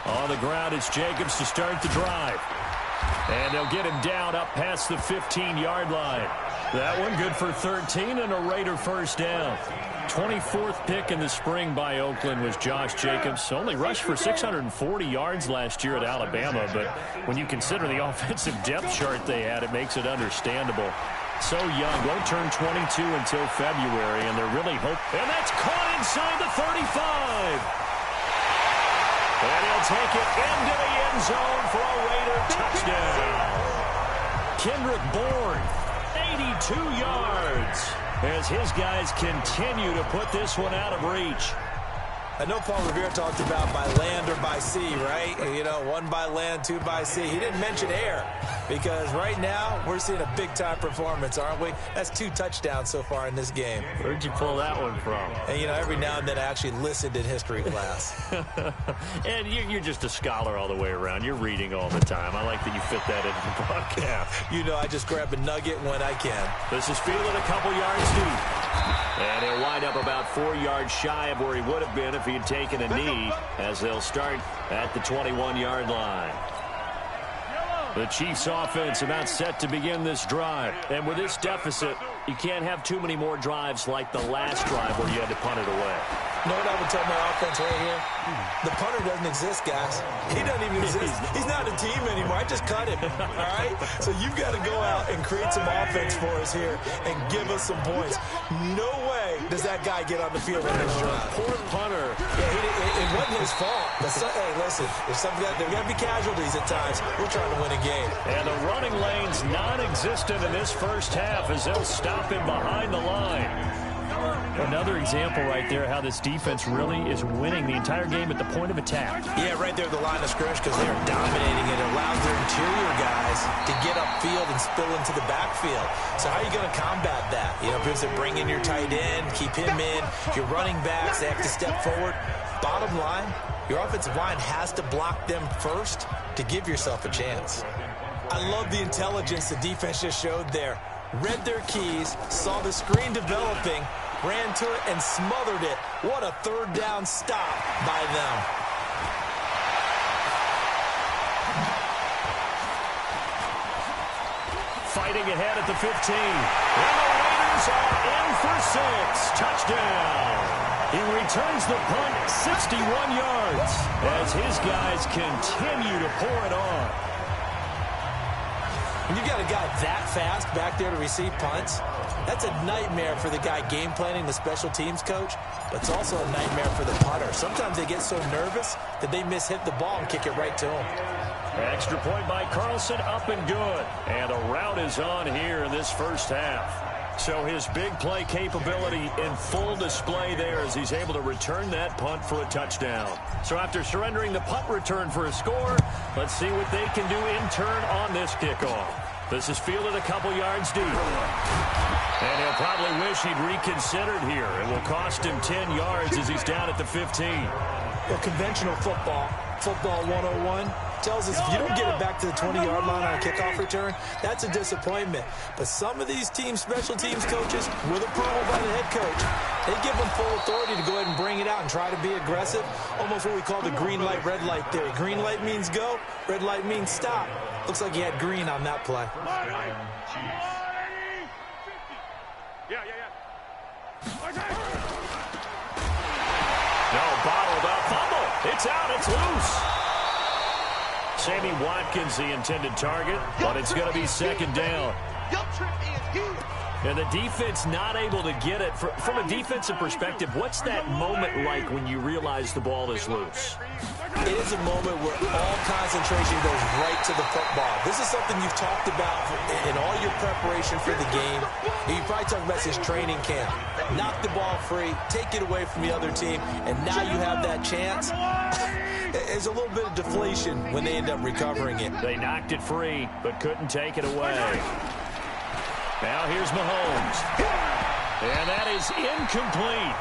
Speaker 2: On the ground, it's Jacobs to start the drive. And they'll get him down up past the 15-yard line. That one good for 13 and a Raider first down. 24th pick in the spring by Oakland was Josh Jacobs. Only rushed for 640 yards last year at Alabama, but when you consider the offensive depth chart they had, it makes it understandable. So young, won't turn 22 until February, and they're really hoping. And that's caught inside the 35. And he'll take it into the end zone for a Raider touchdown. Kendrick Bourne, 82 yards. As his guys continue to put this one out of reach.
Speaker 3: I know Paul Revere talked about by land or by sea, right? You know, 1 by land, 2 by sea. He didn't mention air because right now we're seeing a big-time performance, aren't we? That's 2 touchdowns so far in this game.
Speaker 2: Where'd you pull that one from?
Speaker 3: And, you know, every now and then I actually listened in history class.
Speaker 2: And you're just a scholar all the way around. You're reading all the time. I like that you fit that into the broadcast.
Speaker 3: You know, I just grab a nugget when I can.
Speaker 2: This is fielded a couple yards deep. And he'll wind up about 4 yards shy of where he would have been if he had taken a knee, as they'll start at the 21-yard line. The Chiefs offense about set to begin this drive. And with this deficit, you can't have too many more drives like the last drive where you had to punt it away.
Speaker 3: You know what I would tell my offense right here? The punter doesn't exist, guys. He doesn't even exist. He's not a team anymore. I just cut him, all right? So you've got to go out and create some offense for us here and give us some points. No way does that guy get on the field on this drive.
Speaker 2: Poor punter.
Speaker 3: Yeah, it wasn't his fault. Hey, listen, there's got to be casualties at times. We're trying to win a game.
Speaker 2: And the running lane's non-existent in this first half as they'll stop him behind the line. Another example right there how this defense really is winning the entire game at the point of attack.
Speaker 3: Yeah, right there at the line of scrimmage because they're dominating it. It allows their interior guys to get upfield and spill into the backfield. So how are you going to combat that? You know, because they bring in your tight end, keep him in. Your running backs, they have to step forward. Bottom line, your offensive line has to block them first to give yourself a chance. I love the intelligence the defense just showed there. Read their keys, saw the screen developing, ran to it, and smothered it. What a third down stop by them.
Speaker 2: Fighting ahead at the 15. And the Raiders are in for 6. Touchdown. He returns the punt 61 yards as his guys continue to pour it on.
Speaker 3: When you got a guy that fast back there to receive punts, that's a nightmare for the guy game planning, the special teams coach, but it's also a nightmare for the punter. Sometimes they get so nervous that they hit the ball and kick it right to him.
Speaker 2: Extra point by Carlson, up and good. And a rout is on here in this first half. So his big play capability in full display there as he's able to return that punt for a touchdown. So after surrendering the punt return for a score, let's see what they can do in turn on this kickoff. This is fielded a couple yards deep. And he'll probably wish he'd reconsidered here. It will cost him 10 yards as he's down at the 15.
Speaker 3: Well, conventional football 101, tells us if you don't get it back to the 20-yard line on a kickoff return, that's a disappointment. But some of these special teams coaches, with approval by the head coach, they give them full authority to go ahead and bring it out and try to be aggressive, almost what we call the green light, red light theory. Green light means go, red light means stop. Looks like he had green on that play.
Speaker 2: No, bottled up fumble. It's out. It's loose. Sammy Watkins, the intended target, but it's going to be second down. And the defense not able to get it. From a defensive perspective, what's that moment like when you realize the ball is loose?
Speaker 3: It is a moment where all concentration goes right to the football. This is something you've talked about in all your preparation for the game. You probably talked about this training camp. Knock the ball free, take it away from the other team, and now you have that chance. There's a little bit of deflation when they end up recovering it.
Speaker 2: They knocked it free, but couldn't take it away. Now here's Mahomes. And that is incomplete.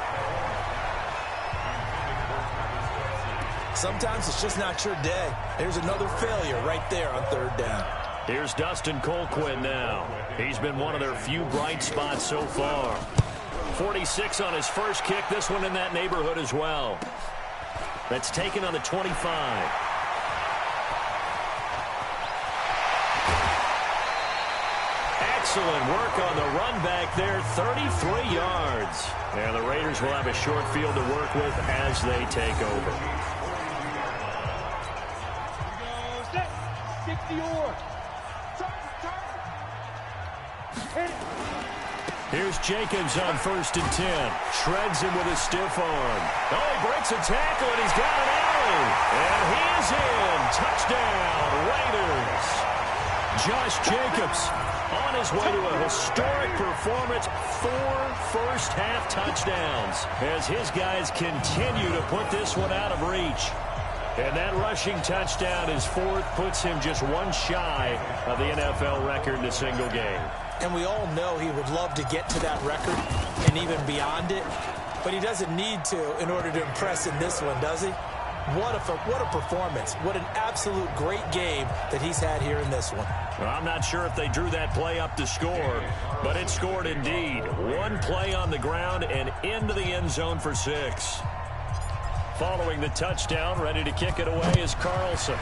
Speaker 3: Sometimes it's just not your day. There's another failure right there on third down.
Speaker 2: Here's Dustin Colquhoun now. He's been one of their few bright spots so far. 46 on his first kick. This one in that neighborhood as well. That's taken on the 25. Excellent work on the run back there, 33 yards. And the Raiders will have a short field to work with as they take over. Here's Jacobs on 1st and 10. Shreds him with a stiff arm. Oh, he breaks a tackle, and he's got an alley. And he is in. Touchdown, Raiders. Josh Jacobs on his way to a historic performance. 4 first-half touchdowns as his guys continue to put this one out of reach. And that rushing touchdown, his 4th, puts him just one shy of the NFL record in a single game.
Speaker 3: And we all know he would love to get to that record and even beyond it. But he doesn't need to in order to impress in this one, does he? What a performance. What an absolute great game that he's had here in this one.
Speaker 2: Well, I'm not sure if they drew that play up to score, but it scored indeed. One play on the ground and into the end zone for 6. Following the touchdown, ready to kick it away is Carlson.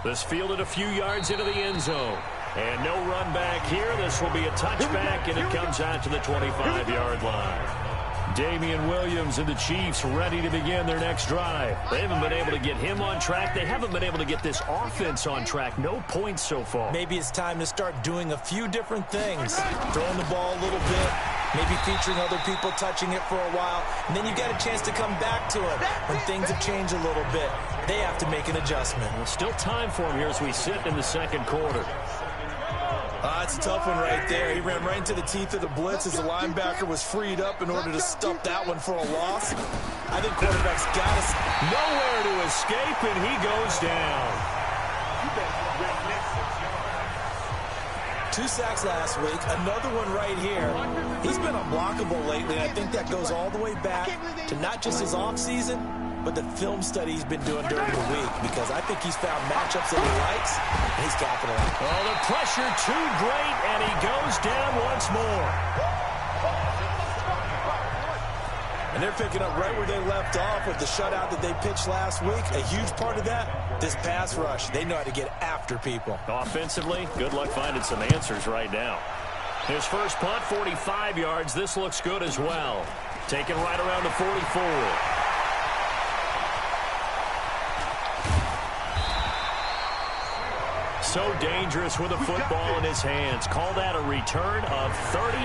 Speaker 2: This fielded a few yards into the end zone. And no run back here. This will be a touchback, and it comes out to the 25-yard line. Damian Williams and the Chiefs ready to begin their next drive. They haven't been able to get him on track. They haven't been able to get this offense on track. No points so far.
Speaker 3: Maybe it's time to start doing a few different things. Throwing the ball a little bit, maybe featuring other people touching it for a while, and then you got a chance to come back to it when things have changed a little bit. They have to make an adjustment.
Speaker 2: Well, still time for him here as we sit in the second quarter.
Speaker 3: That's a tough one right there. He ran right into the teeth of the blitz as the linebacker was freed up in order to stop that one for a loss. I think quarterback's got us
Speaker 2: nowhere to escape, and he goes down.
Speaker 3: 2 sacks last week, another one right here. He's been unblockable lately, and I think that goes all the way back to not just his offseason, but the film study he's been doing during the week, because I think he's found matchups that he likes, and he's capitalizing.
Speaker 2: Oh, the pressure too great, and he goes down once more.
Speaker 3: And they're picking up right where they left off with the shutout that they pitched last week. A huge part of that, this pass rush. They know how to get after people.
Speaker 2: Offensively, good luck finding some answers right now. His first punt, 45 yards. This looks good as well. Taken right around the 44. So dangerous with a football in his hands. Call that a return of 38.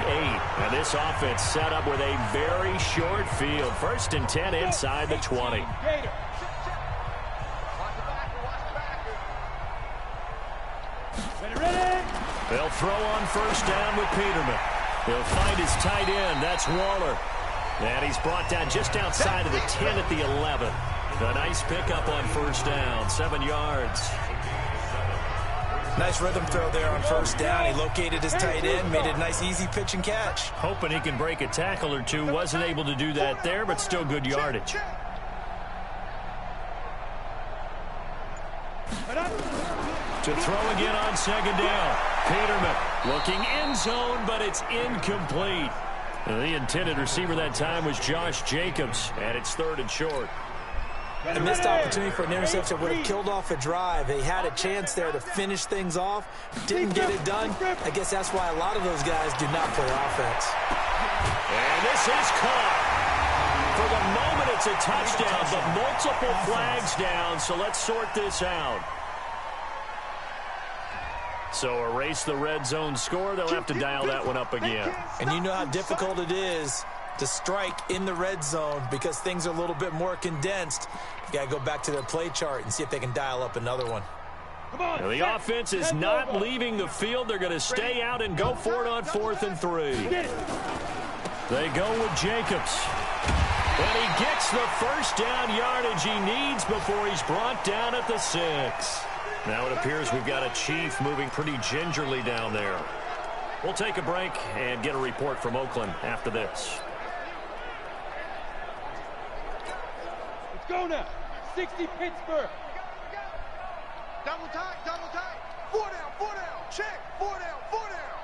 Speaker 2: And this offense set up with a very short field. 1st and 10 inside the 20. They'll throw on first down with Peterman. He'll find his tight end. That's Waller. And he's brought down just outside of the 10 at the 11. A nice pickup on first down. 7 yards.
Speaker 3: Nice rhythm throw there on first down. He located his tight end, made it a nice easy pitch and catch.
Speaker 2: Hoping he can break a tackle or two. Wasn't able to do that there, but still good yardage. To throw again on second down. Peterman looking end zone, but it's incomplete. The intended receiver that time was Josh Jacobs, and it's 3rd and short.
Speaker 3: A missed opportunity for an interception would have killed off a drive. They had a chance there to finish things off. Didn't get it done. I guess that's why a lot of those guys do not play offense.
Speaker 2: And this is caught. For the moment, it's a touchdown, but multiple flags down, so let's sort this out. So erase the red zone score. They'll have to dial that one up again.
Speaker 3: And you know how difficult it is to strike in the red zone because things are a little bit more condensed. You got to go back to their play chart and see if they can dial up another one.
Speaker 2: Now the offense is not leaving the field. They're going to stay out and go for it on 4th and 3. They go with Jacobs. And he gets the first down yardage he needs before he's brought down at the 6. Now it appears we've got a Chief moving pretty gingerly down there. We'll take a break and get a report from Oakland after this.
Speaker 5: Let's go now. 60 Pittsburgh. Double tight, double tight. 4 down, check. 4 down, 4 down.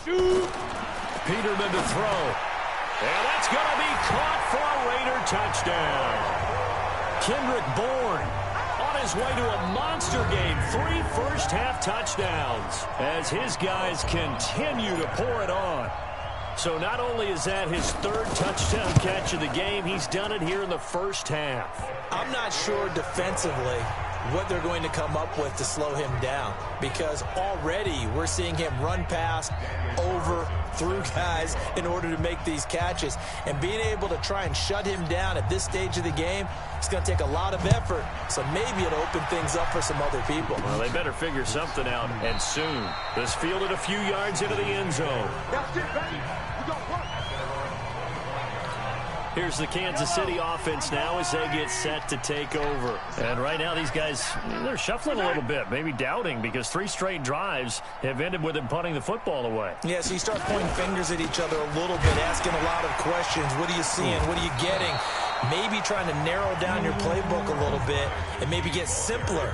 Speaker 5: Shoot.
Speaker 2: Peterman to throw. And that's going to be caught for a Raider touchdown. Kendrick Bourne on his way to a monster game. 3 first-half touchdowns as his guys continue to pour it on. So not only is that his 3rd touchdown catch of the game, he's done it here in the first half.
Speaker 3: I'm not sure defensively what they're going to come up with to slow him down, because already we're seeing him run past, over, through guys in order to make these catches. And being able to try and shut him down at this stage of the game, it's going to take a lot of effort. So maybe it'll open things up for some other people.
Speaker 2: Well, they better figure something out, and soon. This fielded a few yards into the end zone.
Speaker 5: That's it, baby. We got one.
Speaker 2: Here's the Kansas City offense now as they get set to take over. And right now these guys, they're shuffling a little bit, maybe doubting, because 3 straight drives have ended with them punting the football away.
Speaker 3: Yeah, so you start pointing fingers at each other a little bit, asking a lot of questions. What are you seeing? What are you getting? Maybe trying to narrow down your playbook a little bit and maybe get simpler.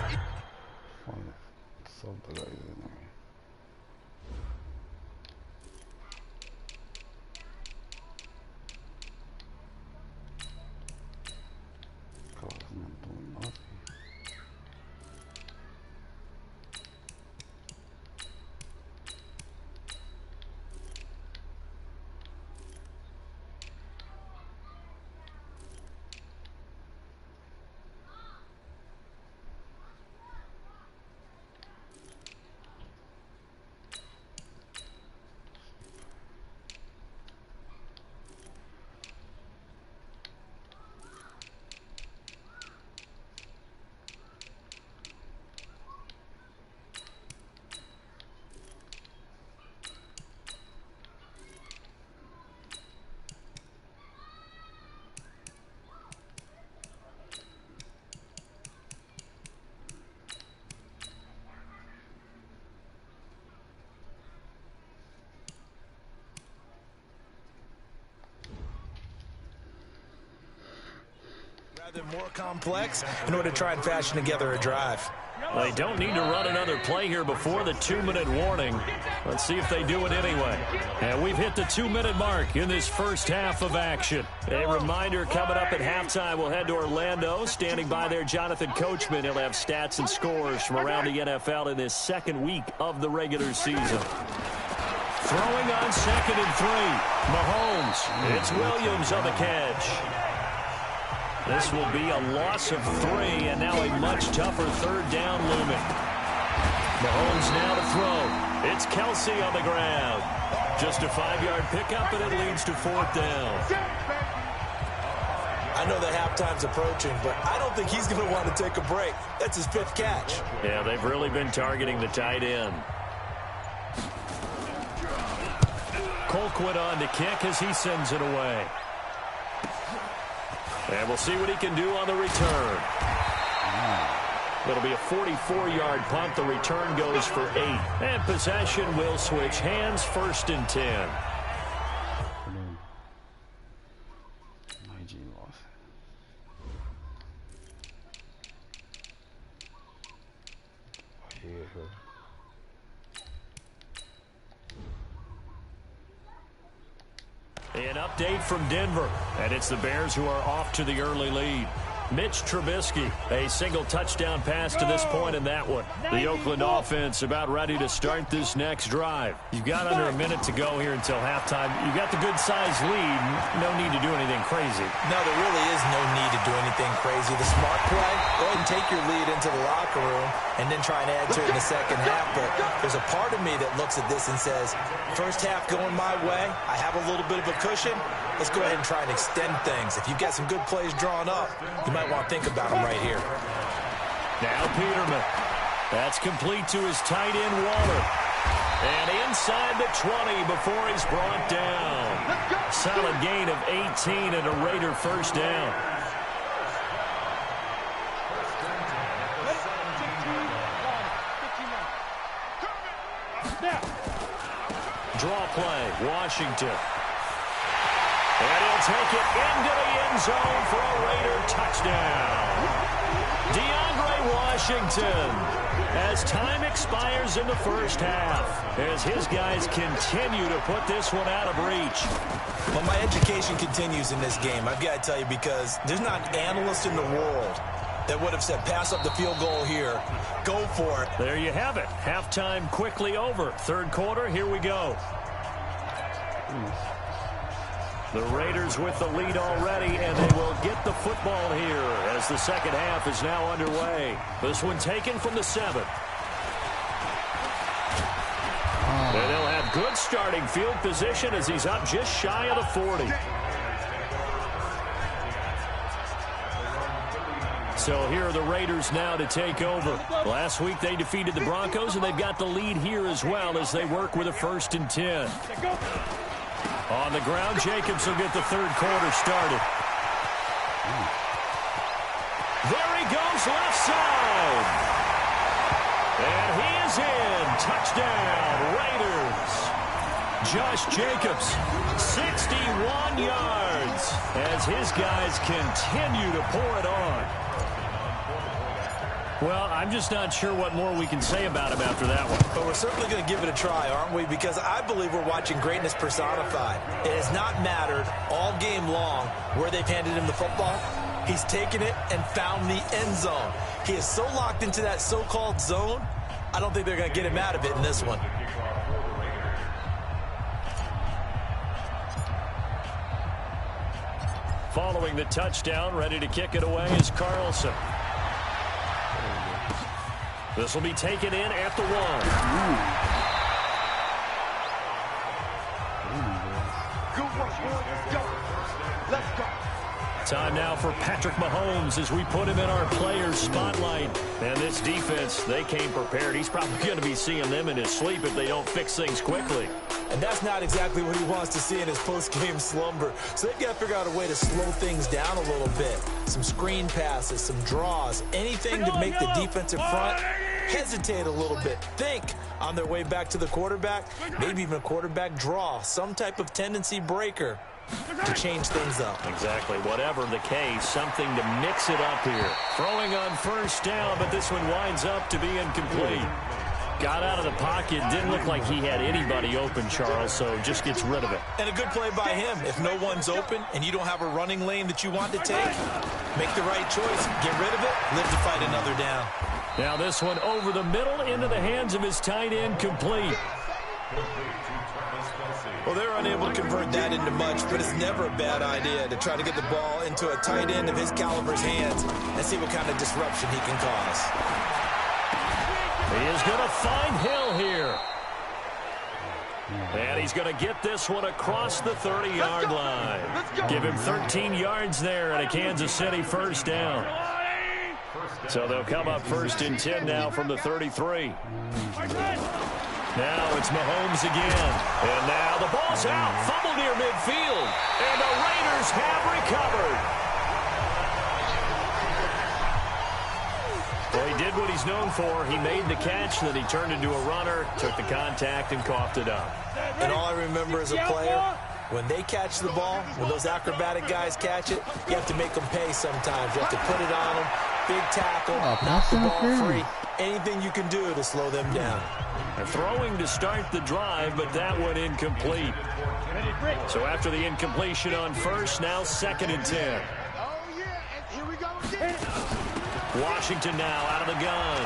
Speaker 3: More complex in order to try and fashion together a drive.
Speaker 2: They don't need to run another play here before the 2-minute warning. Let's see if they do it anyway. And we've hit the 2-minute mark in this first half of action. A reminder, coming up at halftime, we'll head to Orlando. Standing by there, Jonathan Coachman. He'll have stats and scores from around the NFL in this second week of the regular season. Throwing on 2nd and 3. Mahomes. It's Williams on the catch. This will be a loss of 3, and now a much tougher 3rd down looming. Mahomes now to throw. It's Kelsey on the ground. Just a 5-yard pickup, and it leads to 4th down.
Speaker 3: I know that halftime's approaching, but I don't think he's going to want to take a break. That's his 5th catch.
Speaker 2: Yeah, they've really been targeting the tight end. Colquitt on to kick as he sends it away. And we'll see what he can do on the return. It'll be a 44-yard punt. The return goes for 8. And possession will switch hands, 1st and 10. An update from Denver, and it's the Bears who are off to the early lead. Mitch Trubisky, a single touchdown pass to this point in that one. The Oakland offense about ready to start this next drive. You've got under a minute to go here until halftime. You've got the good-sized lead. No need to do anything crazy.
Speaker 3: No, there really is no need to do anything crazy. The smart play, go ahead and take your lead into the locker room and then try and add to it in the second half. But there's a part of me that looks at this and says, first half going my way, I have a little bit of a cushion. Let's go ahead and try and extend things. If you've got some good plays drawn up, you might want to think about them right here.
Speaker 2: Now Peterman. That's complete to his tight end, Waller. And inside the 20 before he's brought down. Solid gain of 18 and a Raider 1st down. Draw play, Washington. And he'll take it into the end zone for a Raider touchdown. DeAndre Washington, as time expires in the first half, as his guys continue to put this one out of reach.
Speaker 3: Well, my education continues in this game, I've got to tell you, because there's not an analyst in the world that would have said, pass up the field goal here. Go for it.
Speaker 2: There you have it. Halftime quickly over. 3rd quarter, here we go. The Raiders with the lead already, and they will get the football here as the second half is now underway. This one taken from the 7th. And they'll have good starting field position as he's up just shy of the 40. So here are the Raiders now to take over. Last week they defeated the Broncos, and they've got the lead here as well as they work with a 1st and 10. On the ground, Jacobs will get the 3rd quarter started. There he goes, left side. And he is in. Touchdown, Raiders. Josh Jacobs, 61 yards, as his guys continue to pour it on. Well, I'm just not sure what more we can say about him after that one.
Speaker 3: But we're certainly going to give it a try, aren't we? Because I believe we're watching greatness personified. It has not mattered all game long where they've handed him the football. He's taken it and found the end zone. He is so locked into that so-called zone, I don't think they're going to get him out of it in this one.
Speaker 2: Following the touchdown, ready to kick it away is Carlson. This will be taken in at the 1.
Speaker 5: Good work, boys. Let's go. Let's go.
Speaker 2: Time now for Patrick Mahomes as we put him in our players' spotlight. And this defense, they came prepared. He's probably going to be seeing them in his sleep if they don't fix things quickly.
Speaker 3: And that's not exactly what he wants to see in his post-game slumber. So they've got to figure out a way to slow things down a little bit. Some screen passes, some draws, anything to make the defensive front hesitate a little bit. Think on their way back to the quarterback, maybe even a quarterback draw, some type of tendency breaker. to change things up.
Speaker 2: Exactly. Whatever the case, something to mix it up here. Throwing on first down, but this one winds up to be incomplete. Got out of the pocket. Didn't look like he had anybody open, Charles, so just gets rid of it.
Speaker 3: And a good play by him. If no one's open and you don't have a running lane that you want to take, make the right choice. Get rid of it. Live to fight another down.
Speaker 2: Now this one over the middle into the hands of his tight end, complete.
Speaker 3: Well, they're unable to convert that into much, but it's never a bad idea to try to get the ball into a tight end of his caliber's hands and see what kind of disruption he can cause.
Speaker 2: He is going to find Hill here. And he's going to get this one across the 30-yard line. Give him 13 yards there and a Kansas City first down. So they'll come up first and 10 now from the 33. Now it's Mahomes again. And now the ball's out. Fumble near midfield. And the Raiders have recovered. Well, he did what he's known for. He made the catch, then he turned into a runner, took the contact, and coughed it up.
Speaker 3: And all I remember as a player, when they catch the ball, when those acrobatic guys catch it, you have to make them pay sometimes. You have to put it on them. Big tackle, knock the ball free. Anything you can do to slow them down.
Speaker 2: They're throwing to start the drive, but that one incomplete. So after the incompletion on first, now second and 10.
Speaker 5: Oh, yeah, and here we go again.
Speaker 2: Washington now out of the gun.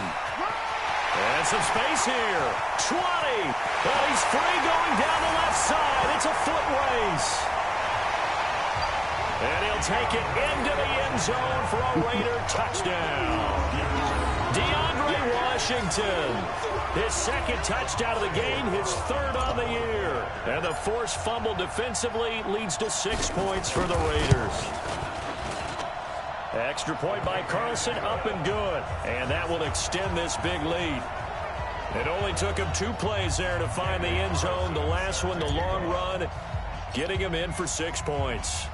Speaker 2: And some space here. 20. Well, he's free going down the left side. It's a foot race. And he'll take it into the end zone for a Raider touchdown. DeAndre Washington. His second touchdown of the game, his third on the year. And the forced fumble defensively leads to 6 points for the Raiders. Extra point by Carlson, up and good. And that will extend this big lead. It only took him 2 plays there to find the end zone. The last one, the long run, getting him in for 6 points.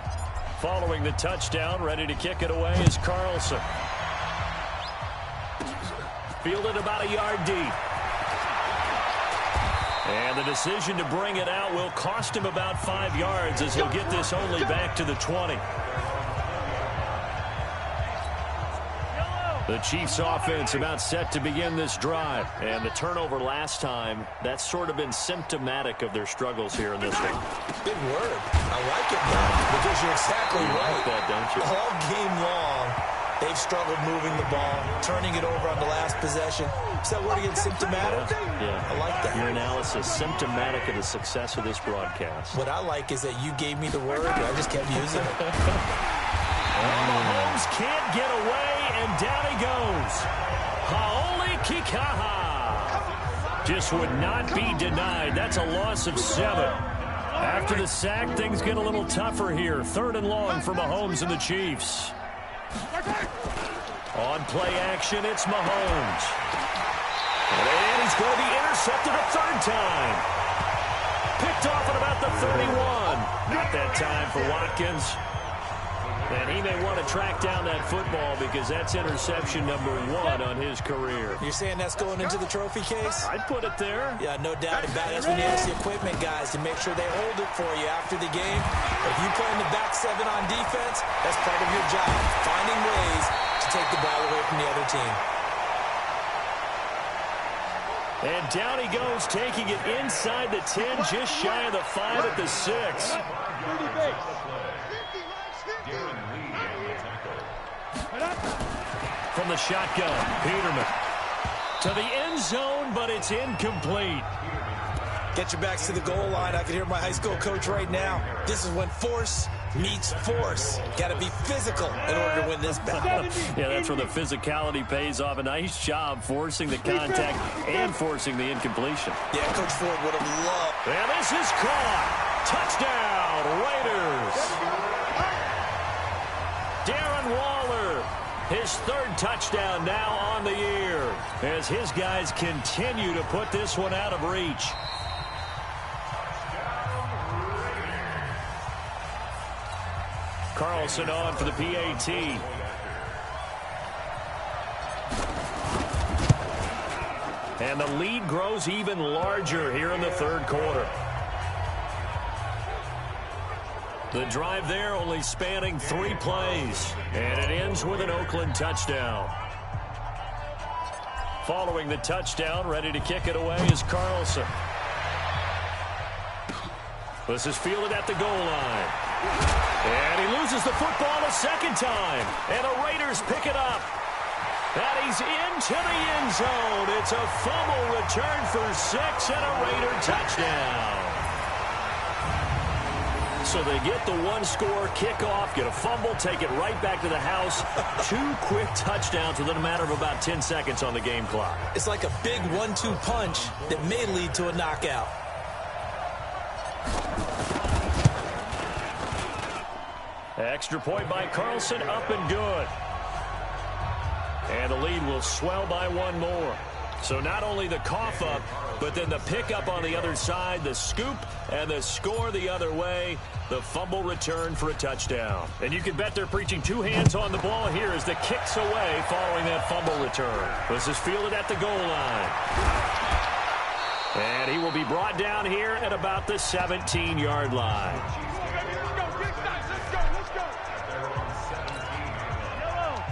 Speaker 2: Following the touchdown, ready to kick it away is Carlson. Fielded about a yard deep. And the decision to bring it out will cost him about 5 yards as he'll get this only back to the 20. The Chiefs offense about set to begin this drive. And the turnover last time, that's sort of been symptomatic of their struggles here in this one.
Speaker 3: Big word. I like it, man, because you're exactly right.
Speaker 2: Like that, don't you?
Speaker 3: All game long, they've struggled moving the ball, turning it over on the last possession. Is that word again, symptomatic?
Speaker 2: Yeah.
Speaker 3: I like that.
Speaker 2: Your analysis, symptomatic of the success of this broadcast.
Speaker 3: What I like is that you gave me the word, and I just kept using it.
Speaker 2: Mahomes can't get away, and down he goes. Haoli Kikaha. Just would not be denied. That's a loss of 7. After the sack, things get a little tougher here. 3rd and long for Mahomes and the Chiefs. On play action, it's Mahomes. And he's going to be intercepted a 3rd time. Picked off at about the 31. Not that time for Watkins. And he may want to track down that football because that's interception number 1 on his career.
Speaker 3: You're saying that's going into the trophy case?
Speaker 2: I'd put it there.
Speaker 3: Yeah, no doubt about it. That's when you ask the equipment guys to make sure they hold it for you after the game. If you play in the back 7 on defense, that's part of your job, finding ways to take the ball away from the other team.
Speaker 2: And down he goes, taking it inside the 10, just shy of the 5 at the 6. From the shotgun, Peterman to the end zone, but it's incomplete.
Speaker 3: Get your backs to the goal line. I can hear my high school coach right now. This is when force meets force. Got to be physical in order to win this battle.
Speaker 2: Yeah, that's where the physicality pays off. A nice job forcing the contact and forcing the incompletion.
Speaker 3: Yeah, Coach Ford would have loved.
Speaker 2: And this is caught. Touchdown, Raiders. Darren Waller, his 3rd touchdown now on the year as his guys continue to put this one out of reach. Carlson on for the PAT. And the lead grows even larger here in the 3rd quarter. The drive there only spanning 3 plays, and it ends with an Oakland touchdown. Following the touchdown, ready to kick it away is Carlson. This is fielded at the goal line. And he loses the football a second time. And the Raiders pick it up. And he's into the end zone. It's a fumble return for 6 and a Raider touchdown. So they get the 1-score kickoff, get a fumble, take it right back to the house. 2 quick touchdowns within a matter of about 10 seconds on the game clock.
Speaker 3: It's like a big 1-2 punch that may lead to a knockout.
Speaker 2: Extra point by Carlson, up and good. And the lead will swell by 1 more. So not only the cough up, but then the pickup on the other side, the scoop, and the score the other way, the fumble return for a touchdown. And you can bet they're preaching 2 hands on the ball here as the kick's away following that fumble return. This is fielded at the goal line. And he will be brought down here at about the 17-yard line.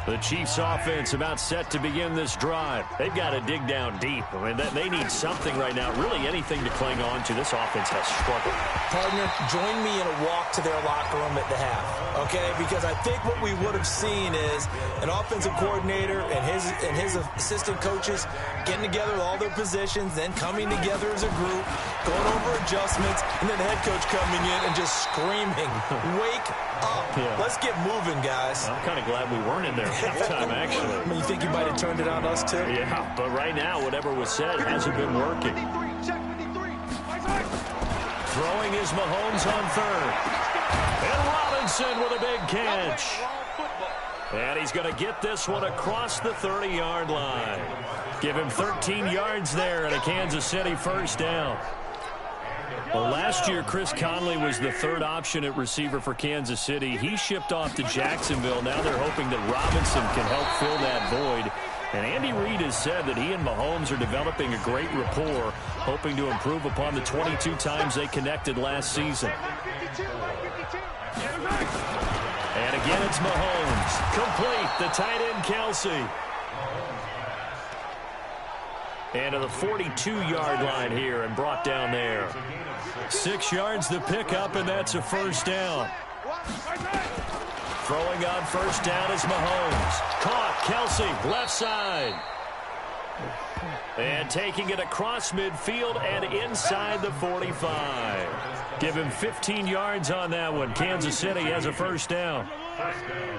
Speaker 2: The Chiefs offense about set to begin this drive. They've got to dig down deep. I mean, they need something right now, really anything to cling on to. This offense has struggled.
Speaker 3: Partner, join me in a walk to their locker room at the half, okay? Because I think what we would have seen is an offensive coordinator and his assistant coaches getting together with all their positions, then coming together as a group, going over adjustments, and then the head coach coming in and just screaming, wake up. Yeah. Let's get moving, guys.
Speaker 2: I'm kind of glad we weren't in there at halftime, actually.
Speaker 3: I mean, you think you might have turned it on us, too?
Speaker 2: Yeah, but right now, whatever was said hasn't been working. Throwing is Mahomes on third. And Robinson with a big catch. And he's going to get this one across the 30-yard line. Give him 13 yards there and a Kansas City first down. Well, last year, Chris Conley was the 3rd option at receiver for Kansas City. He shipped off to Jacksonville. Now they're hoping that Robinson can help fill that void. And Andy Reid has said that he and Mahomes are developing a great rapport, hoping to improve upon the 22 times they connected last season. And again, it's Mahomes. Complete, the tight end, Kelsey. And to the 42-yard line here and brought down there. 6 yards the pickup, and that's a first down. Throwing on first down is Mahomes. Caught, Kelsey, left side. And taking it across midfield and inside the 45. Give him 15 yards on that one. Kansas City has a first down.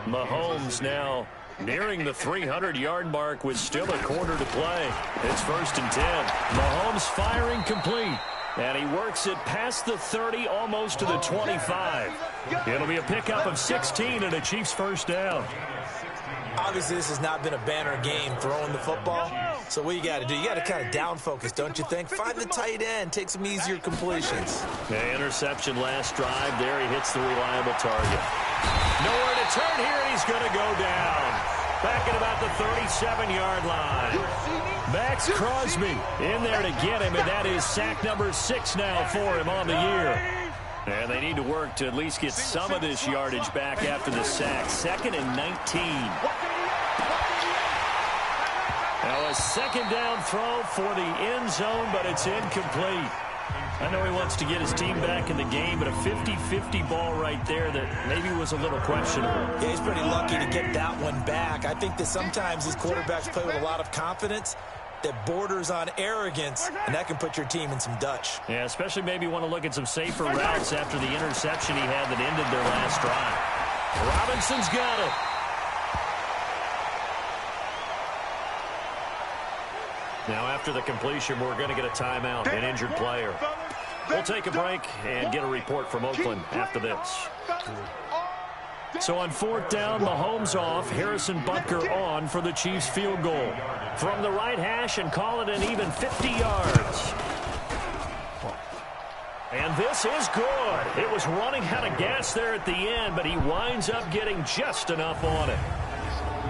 Speaker 2: Mahomes now nearing the 300-yard mark with still a quarter to play. It's 1st and 10. Mahomes firing complete. And he works it past the 30, almost to the 25. It'll be a pickup of 16 and a Chiefs first down.
Speaker 3: Obviously, this has not been a banner game throwing the football. So what you got to do, you got to kind of down focus, don't you think? Find the tight end, take some easier completions.
Speaker 2: Yeah, interception last drive. There he hits the reliable target. Nowhere to turn here, and he's going to go down. Back at about the 37-yard line. Max Crosby in there to get him, and that is sack number 6 now for him on the year. And they need to work to at least get some of this yardage back after the sack. 2nd and 19. Now a second down throw for the end zone, but it's incomplete. I know he wants to get his team back in the game, but a 50-50 ball right there that maybe was a little questionable.
Speaker 3: Yeah, he's pretty lucky to get that one back. I think that sometimes these quarterbacks play with a lot of confidence that borders on arrogance, and that can put your team in some Dutch.
Speaker 2: Yeah, especially maybe want to look at some safer routes after the interception he had that ended their last drive. Robinson's got it. Now after the completion, we're going to get a timeout, an injured player. We'll take a break and get a report from Oakland after this. So on 4th down, Mahomes off, Harrison Butker on for the Chiefs field goal. From the right hash and call it an even 50 yards. And this is good. It was running out of gas there at the end, but he winds up getting just enough on it.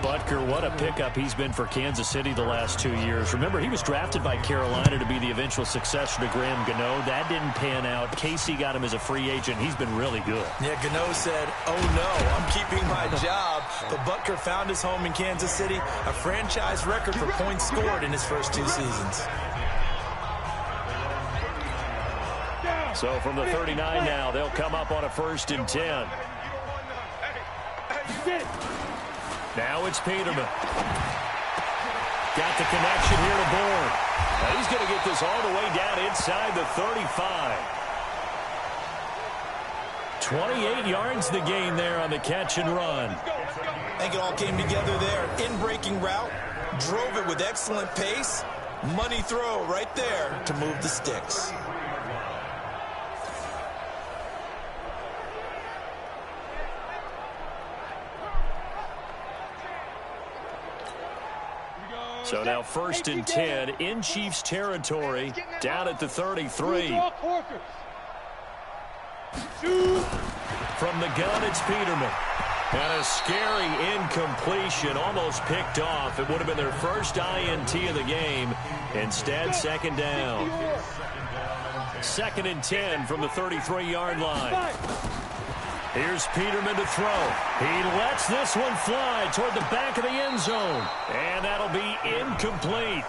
Speaker 2: Butker, what a pickup he's been for Kansas City the last 2 years. Remember, he was drafted by Carolina to be the eventual successor to Graham Gano. That didn't pan out. Casey got him as a free agent. He's been really good.
Speaker 3: Yeah, Gano said, oh no, I'm keeping my job. But Butker found his home in Kansas City, a franchise record for points scored in his first 2 seasons.
Speaker 2: So from the 39 now, they'll come up on a 1st and 10. Now it's Peterman. Got the connection here to Bourne. Now he's going to get this all the way down inside the 35. 28 yards the gain there on the catch and run.
Speaker 3: I think it all came together there. In-breaking route, drove it with excellent pace. Money throw right there to move the sticks.
Speaker 2: So now 1st and 10 in Chiefs territory, down at the 33. From the gun, it's Peterman. And a scary incompletion, almost picked off. It would have been their first INT of the game. Instead, 2nd down. 2nd and 10 from the 33-yard line. Here's Peterman to throw. He lets this one fly toward the back of the end zone. And that'll be incomplete.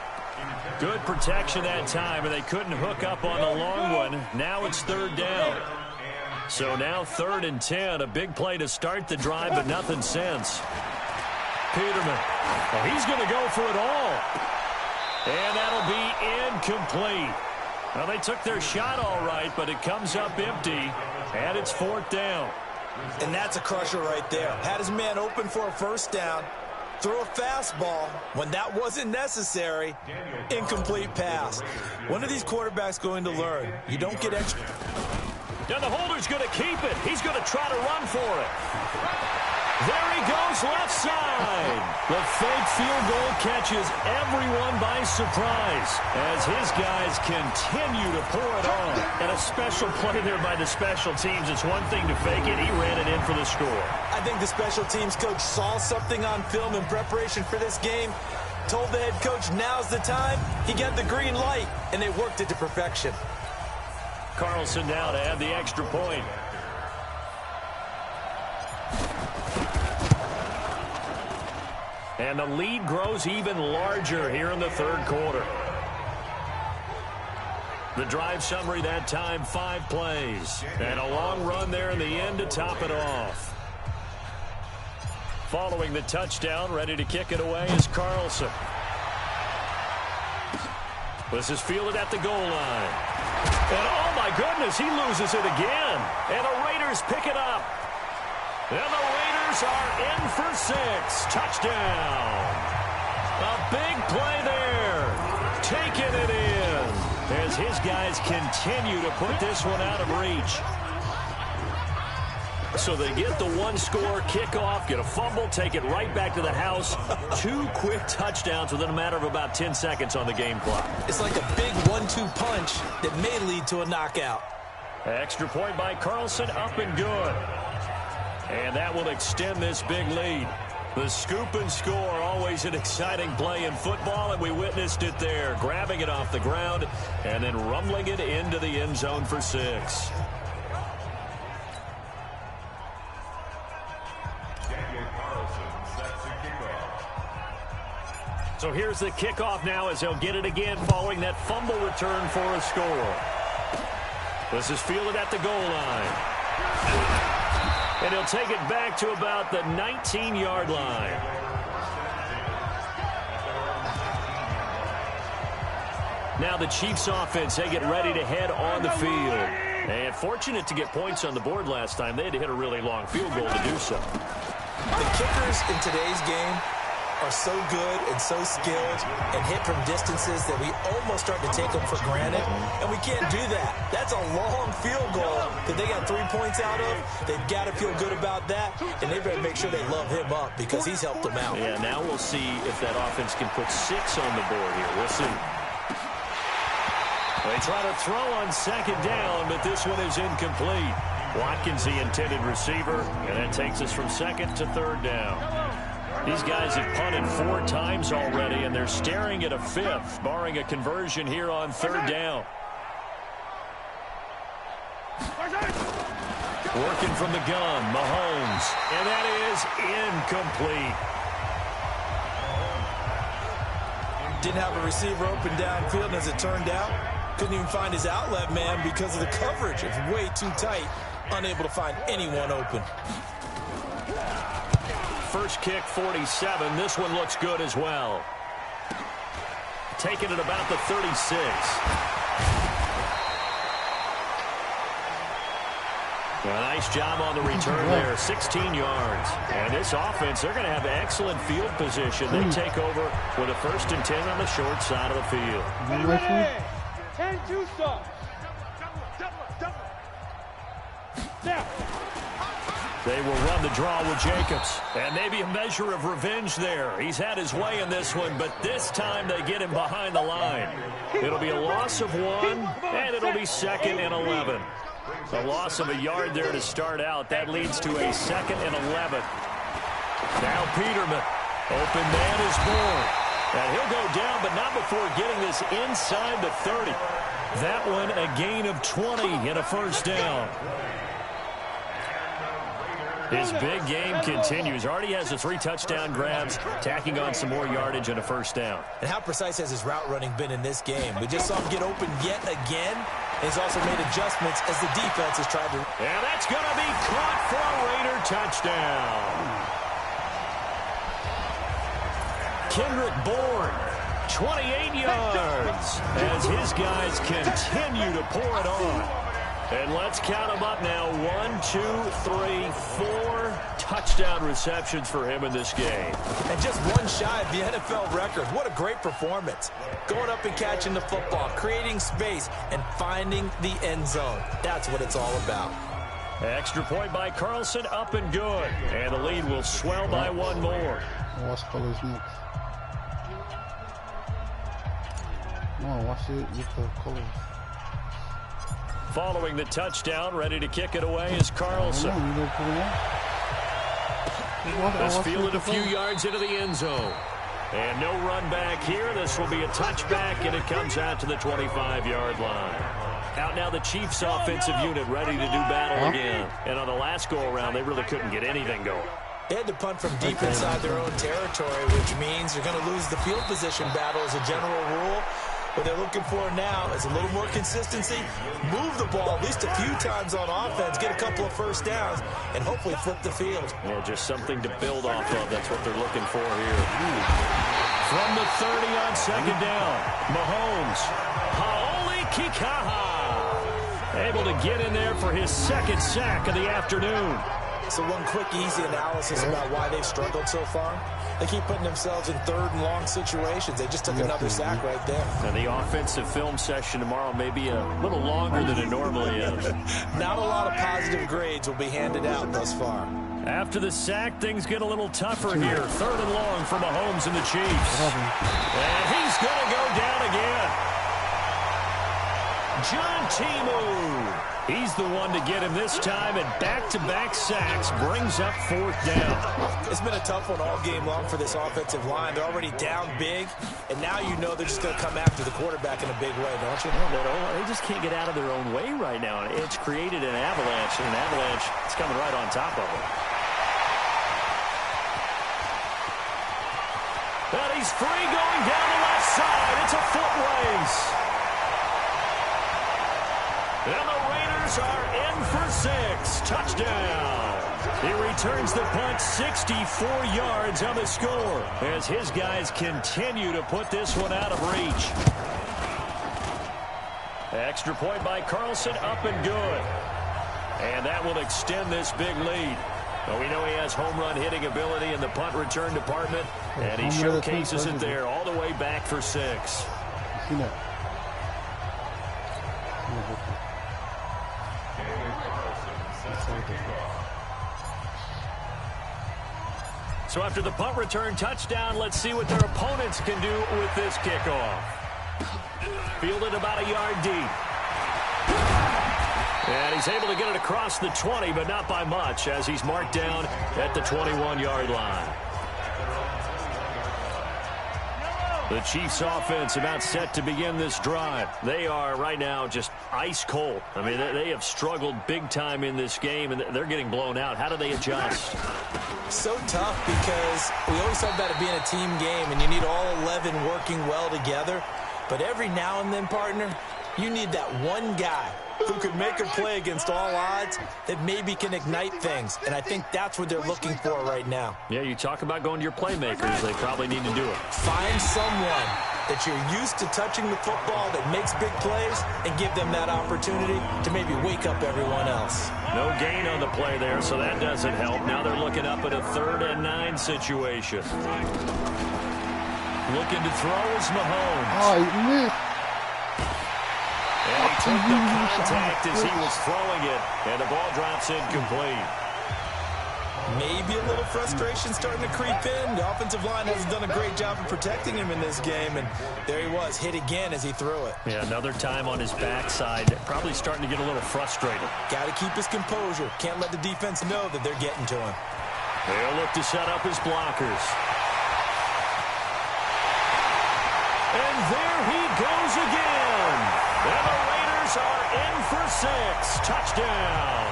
Speaker 2: Good protection that time, and they couldn't hook up on the long one. Now it's 3rd down. So now 3rd and 10. A big play to start the drive, but nothing since. Peterman. Well, he's going to go for it all. And that'll be incomplete. Well, they took their shot all right, but it comes up empty. And it's 4th down.
Speaker 3: And that's a crusher right there. Had his man open for a 1st down. Throw a fastball when that wasn't necessary. Incomplete pass. When are these quarterbacks going to learn? You don't get extra.
Speaker 2: And the holder's going to keep it. He's going to try to run for it. There he goes, left side. The fake field goal catches everyone by surprise as his guys continue to pour it on. And a special play there by the special teams. It's one thing to fake it. He ran it in for the score.
Speaker 3: I think the special teams coach saw something on film in preparation for this game, told the head coach now's the time. He got the green light, and they worked it to perfection.
Speaker 2: Carlson now to add the extra point. And the lead grows even larger here in the 3rd quarter. The drive summary that time, 5 plays. And a long run there in the end to top it off. Following the touchdown, ready to kick it away is Carlson. This is fielded at the goal line. And oh my goodness, he loses it again. And the Raiders pick it up. And the Raiders are in for 6. Touchdown. A big play there. Taking it in as his guys continue to put this one out of reach. So they get the 1-score kickoff, get a fumble, take it right back to the house. 2 quick touchdowns within a matter of about 10 seconds on the game clock.
Speaker 3: It's like a big 1-2 punch that may lead to a knockout.
Speaker 2: Extra point by Carlson, up and good. And that will extend this big lead. The scoop and score, always an exciting play in football, and we witnessed it there. Grabbing it off the ground and then rumbling it into the end zone for 6. So here's the kickoff now as they'll get it again following that fumble return for a score. This is fielded at the goal line. And he'll take it back to about the 19-yard line. Now the Chiefs offense, they get ready to head on the field. And fortunate to get points on the board last time. They had to hit a really long field goal to do so.
Speaker 3: The kickers in today's game are so good and so skilled and hit from distances that we almost start to take them for granted, and we can't do that. That's a long field goal that they got 3 points out of. They've got to feel good about that, and they better make sure they love him up because he's helped them out.
Speaker 2: Yeah, now we'll see if that offense can put 6 on the board here. We'll see. They try to throw on 2nd down, but this one is incomplete. Watkins, the intended receiver, and that takes us from 2nd to 3rd down. These guys have punted 4 times already, and they're staring at a 5th, barring a conversion here on 3rd down. Working from the gun, Mahomes, and that is incomplete.
Speaker 3: Didn't have a receiver open downfield, and as it turned out, couldn't even find his outlet man because of the coverage. It's way too tight, unable to find anyone open.
Speaker 2: First kick, 47. This one looks good as well. Taking it about the 36. A nice job on the return there, 16 yards. And this offense, they're going to have excellent field position. They take over with a 1st and 10 on the short side of the field.
Speaker 5: 10-2 stop. Now.
Speaker 2: They will run the draw with Jacobs. And maybe a measure of revenge there. He's had his way in this one, but this time they get him behind the line. It'll be a loss of 1, and it'll be 2nd and 11. A loss of a yard there to start out. That leads to a 2nd and 11. Now Peterman. Open man is born. And he'll go down, but not before getting this inside the 30. That one a gain of 20 and a 1st down. His big game continues. Already has the 3 touchdown grabs, tacking on some more yardage and a 1st down.
Speaker 3: And how precise has his route running been in this game? We just saw him get open yet again. And he's also made adjustments as the defense has tried to...
Speaker 2: And that's going to be caught for a Raider touchdown. Kendrick Bourne, 28 yards, as his guys continue to pour it on. And let's count them up now. 1, 2, 3, 4 touchdown receptions for him in this game.
Speaker 3: And just one shy of the NFL record. What a great performance. Going up and catching the football, creating space, and finding the end zone. That's what it's all about.
Speaker 2: Extra point by Carlson, up and good. And the lead will swell by 1 more.
Speaker 4: Watch colors next. No, watch it with the colors.
Speaker 2: Following the touchdown, ready to kick it away is Carlson. This fielded a few yards into the end zone. And no run back here. This will be a touchback, and it comes out to the 25-yard line. Out now the Chiefs offensive unit ready to do battle again. And on the last go-around, they really couldn't get anything going.
Speaker 3: They had to punt from deep inside their own territory, which means they're going to lose the field position battle as a general rule. What they're looking for now is a little more consistency, move the ball at least a few times on offense, get a couple of 1st downs, and hopefully flip the field.
Speaker 2: Yeah, just something to build off of. That's what they're looking for here. From the 30 on 2nd down, Mahomes. Haoli Kikaha. Able to get in there for his 2nd sack of the afternoon.
Speaker 3: So one quick, easy analysis about why they've struggled so far. They keep putting themselves in 3rd and long situations. They just took another sack right there.
Speaker 2: And the offensive film session tomorrow may be a little longer than it normally is.
Speaker 3: Not a lot of positive grades will be handed out thus far.
Speaker 2: After the sack, things get a little tougher here. 3rd and long for Mahomes and the Chiefs. And he's going to go down again. John Timu. He's the one to get him this time, and back-to-back sacks brings up 4th down.
Speaker 3: It's been a tough one all game long for this offensive line. They're already down big, and now you know they're just going to come after the quarterback in a big way, don't you?
Speaker 2: They just can't get out of their own way right now. It's created an avalanche, and an avalanche is coming right on top of them. And he's free going down the left side. It's a foot race. And the Raiders are in for 6. Touchdown. He returns the punt 64 yards on the score as his guys continue to put this one out of reach. Extra point by Carlson, up and good. And that will extend this big lead. Well, we know he has home run hitting ability in the punt return department, and he showcases it there all the way back for 6. So after the punt return touchdown, let's see what their opponents can do with this kickoff. Fielded about a yard deep. And he's able to get it across the 20, but not by much, as he's marked down at the 21-yard line. The Chiefs offense about set to begin this drive. They are right now just ice cold. I mean, they have struggled big time in this game, and they're getting blown out. How do they adjust?
Speaker 3: So tough because we always talk about it being a team game, and you need all 11 working well together. But every now and then, partner, you need that one guy who could make a play against all odds that maybe can ignite things. And I think that's what they're looking for right now.
Speaker 2: Yeah, you talk about going to your playmakers. They probably need to do it.
Speaker 3: Find someone that you're used to touching the football that makes big plays and give them that opportunity to maybe wake up everyone else.
Speaker 2: No gain on the play there, so that doesn't help. Now they're looking up at a 3rd and 9 situation. Looking to throw is Mahomes.
Speaker 4: Oh, he missed.
Speaker 2: And he took the contact as he was throwing it, and the ball drops incomplete.
Speaker 3: Maybe a little frustration starting to creep in. The offensive line hasn't done a great job of protecting him in this game, and there he was, hit again as he threw it.
Speaker 2: Yeah, another time on his backside, probably starting to get a little frustrated.
Speaker 3: Got to keep his composure. Can't let the defense know that they're getting to him.
Speaker 2: They'll look to set up his blockers. And there he goes again. And the Raiders are in for 6. Touchdown.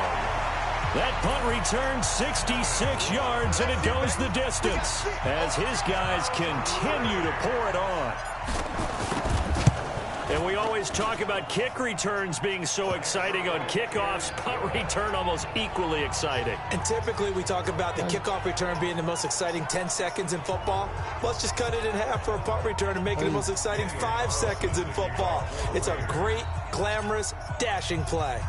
Speaker 2: That punt return 66 yards, and it goes the distance as his guys continue to pour it on. And we always talk about kick returns being so exciting on kickoffs. Punt return almost equally exciting.
Speaker 3: And typically we talk about the kickoff return being the most exciting 10 seconds in football. Let's just cut it in half for a punt return and make it the most exciting 5 seconds in football. It's a great, glamorous, dashing play.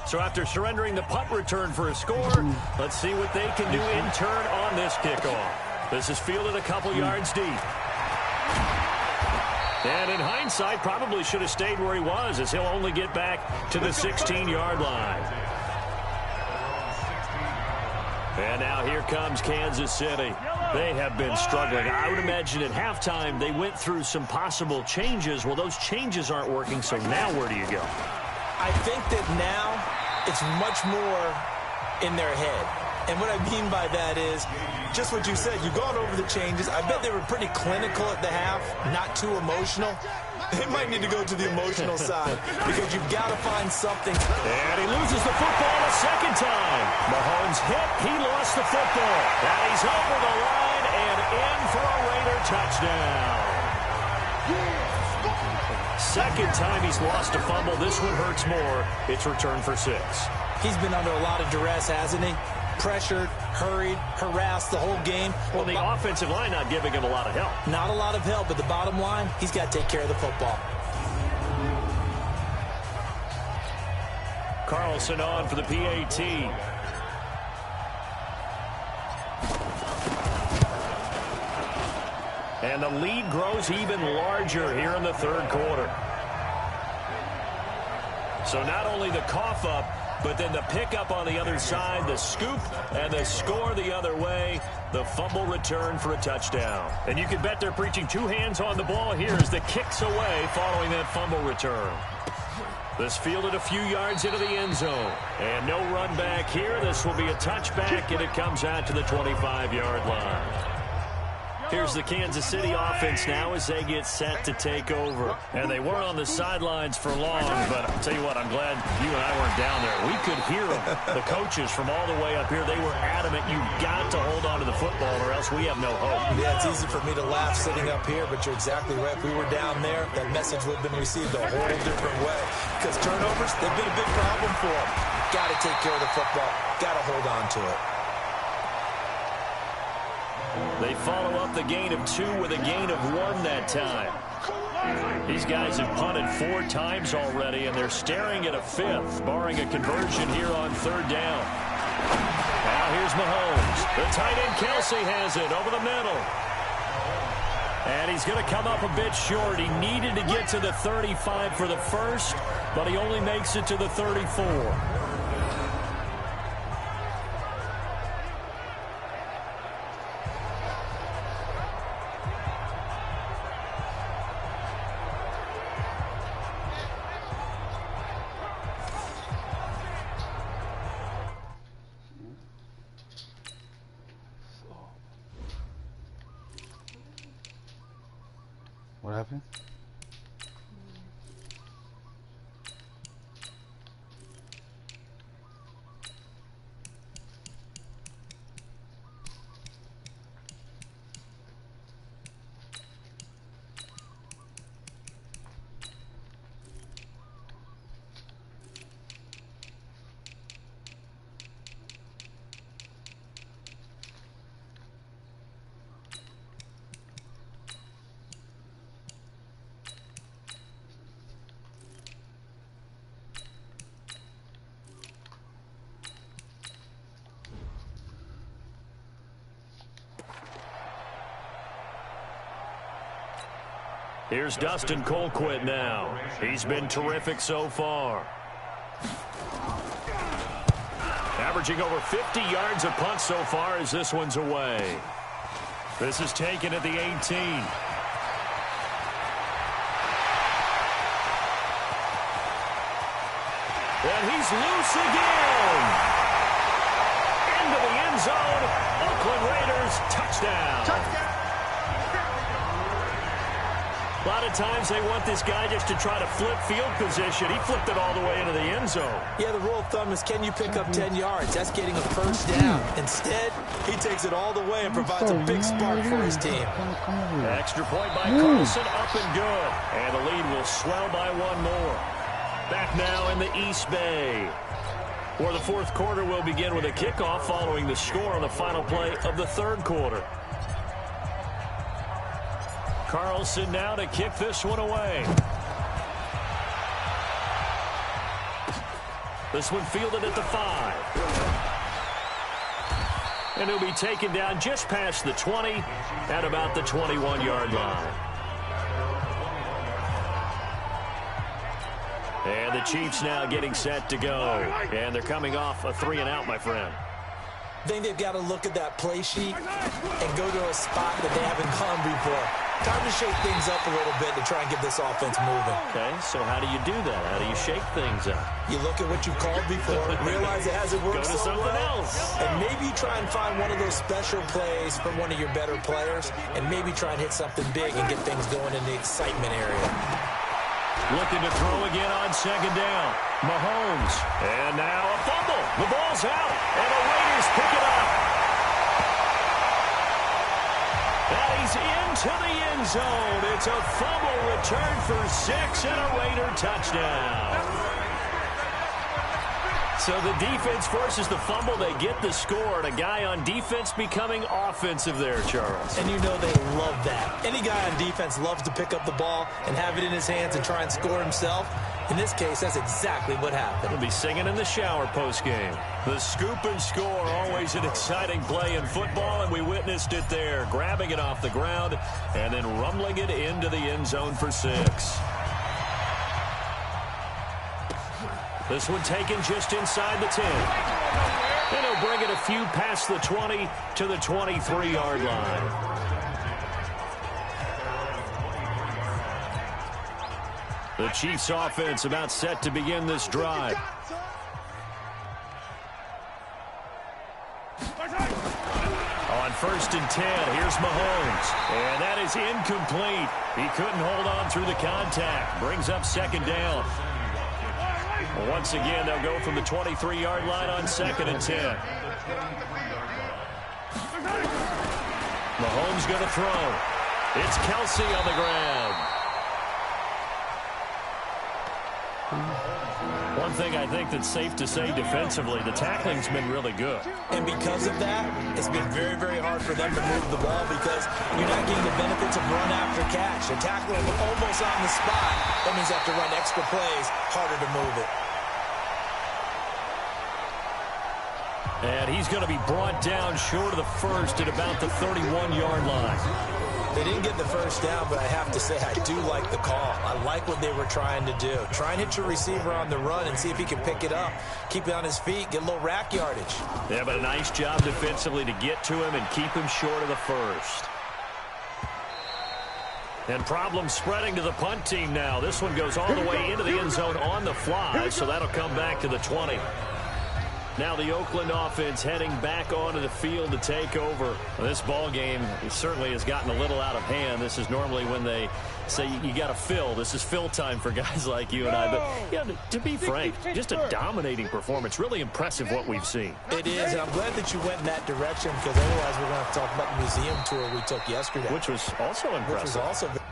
Speaker 2: So after surrendering the punt return for a score, let's see what they can do in turn on this kickoff. This is fielded a couple yards deep. And in hindsight, probably should have stayed where he was, as he'll only get back to the 16-yard line. And now here comes Kansas City. They have been struggling. I would imagine at halftime they went through some possible changes. Well, those changes aren't working, so now where do you go?
Speaker 3: I think that now it's much more in their head. And what I mean by that is just what you said. You've gone over the changes. I bet they were pretty clinical at the half, not too emotional. They might need to go to the emotional side because you've got to find something.
Speaker 2: And he loses the football a second time. Mahomes hit. He lost the football. And he's over the line and in for a Raider touchdown. Second time he's lost a fumble. This one hurts more. It's returned for 6.
Speaker 3: He's been under a lot of duress, hasn't he? Pressured, hurried, harassed the whole game.
Speaker 2: Well, the offensive line not giving him a lot of help.
Speaker 3: Not a lot of help, but the bottom line, he's got to take care of the football.
Speaker 2: Carlson on for the PAT. And the lead grows even larger here in the 3rd quarter. So not only the cough up, but then the pickup on the other side, the scoop, and the score the other way, the fumble return for a touchdown. And you can bet they're preaching 2 hands on the ball here as the kicks away following that fumble return. This fielded a few yards into the end zone. And no run back here. This will be a touchback, and it comes out to the 25-yard line. Here's the Kansas City offense now as they get set to take over. And they weren't on the sidelines for long, but I'll tell you what, I'm glad you and I weren't down there. We could hear them. The coaches from all the way up here, they were adamant. You've got to hold on to the football or else we have no hope.
Speaker 3: Yeah, it's easy for me to laugh sitting up here, but you're exactly right. If we were down there, that message would have been received a whole different way. Because turnovers, they've been a big problem for them. Got to take care of the football. Got to hold on to it.
Speaker 2: They follow up the gain of 2 with a gain of 1 that time. These guys have punted 4 times already, and they're staring at a 5th, barring a conversion here on 3rd down. Now here's Mahomes. The tight end Kelsey has it over the middle. And he's going to come up a bit short. He needed to get to the 35 for the first, but he only makes it to the 34.
Speaker 4: What happened?
Speaker 2: Here's Dustin Colquitt now. He's been terrific so far. Averaging over 50 yards a punt so far as this one's away. This is taken at the 18. And he's loose again. Into the end zone. Oakland Raiders touchdown. A lot of times they want this guy just to try to flip field position. He flipped it all the way into the end zone. Yeah, the rule of thumb is, can you pick up 10 yards? That's getting a first down. Instead, he takes it all the way and provides a big spark for his team. Extra point by Carlson, up and good. And the lead will swell by one more. Back now in the East Bay, where the fourth quarter will begin with a kickoff following the score on the final play of the third quarter. Carlson now to kick this one away. This one fielded at the 5. And he'll be taken down just past the 20 at about the 21-yard line. And the Chiefs now getting set to go. And they're coming off a 3-and-out, my friend. I think they've got to look at that play sheet and go to a spot that they haven't gone before. Time to shake things up a little bit to try and get this offense moving. Okay, so how do you do that? How do you shake things up? You look at what you've called before, realize it hasn't worked so well. Go to something else. And maybe try and find one of those special plays from one of your better players, and maybe try and hit something big and get things going in the excitement area. Looking to throw again on second down. Mahomes. And now a fumble. The ball's out, and the Raiders pick it up. And he's into the end zone. It's a fumble return for 6 and a Raider touchdown. So the defense forces the fumble. They get the score, and a guy on defense becoming offensive there, Charles. And you know they love that. Any guy on defense loves to pick up the ball and have it in his hands and try and score himself. In this case, that's exactly what happened. He'll be singing in the shower postgame. The scoop and score, always an exciting play in football, and we witnessed it there, grabbing it off the ground and then rumbling it into the end zone for 6. This one taken just inside the 10. And he'll bring it a few past the 20 to the 23-yard line. The Chiefs offense about set to begin this drive. On 1st and 10, here's Mahomes. And that is incomplete. He couldn't hold on through the contact. Brings up second down. Once again, they'll go from the 23-yard line on 2nd and 10. Mahomes going to throw. It's Kelsey on the ground. One thing I think that's safe to say defensively, the tackling's been really good. And because of that, it's been very, very hard for them to move the ball because you're not getting the benefits of run after catch. They're tackling almost on the spot. That means they have to run extra plays, harder to move it. And he's going to be brought down short of the first at about the 31-yard line. They didn't get the first down, but I have to say I do like the call. I like what they were trying to do. Try and hit your receiver on the run and see if he can pick it up. Keep it on his feet, get a little rack yardage. Yeah, but a nice job defensively to get to him and keep him short of the first. And problems spreading to the punt team now. This one goes all the way into the end zone on the fly, so that'll come back to the 20. Now the Oakland offense heading back onto the field to take over. This ball game certainly has gotten a little out of hand. This is normally when they say you got to fill. This is fill time for guys like you and I. But yeah, to be frank, just a dominating performance. Really impressive what we've seen.
Speaker 3: It is, and I'm glad that you went in that direction, because otherwise we're going to talk about the museum tour we took yesterday.
Speaker 2: Which was also impressive.
Speaker 3: Which was also... impressive.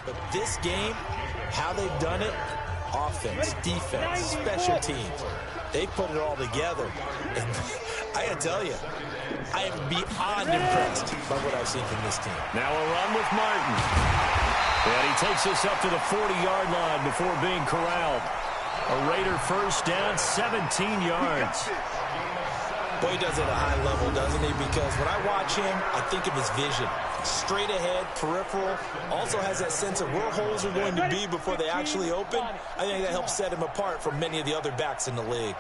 Speaker 3: But this game, how they've done it, offense, defense, special teams, they put it all together. And I gotta tell you, I am beyond impressed by what I've seen from this team.
Speaker 2: Now a run with Martin. And he takes us up to the 40-yard line before being corralled. A Raider first down, 17 yards.
Speaker 3: Boy, he does it at a high level, doesn't he? Because when I watch him, I think of his vision. Straight ahead, peripheral. Also has that sense of where holes are going to be before they actually open. I think that helps set him apart from many of the other backs in the league.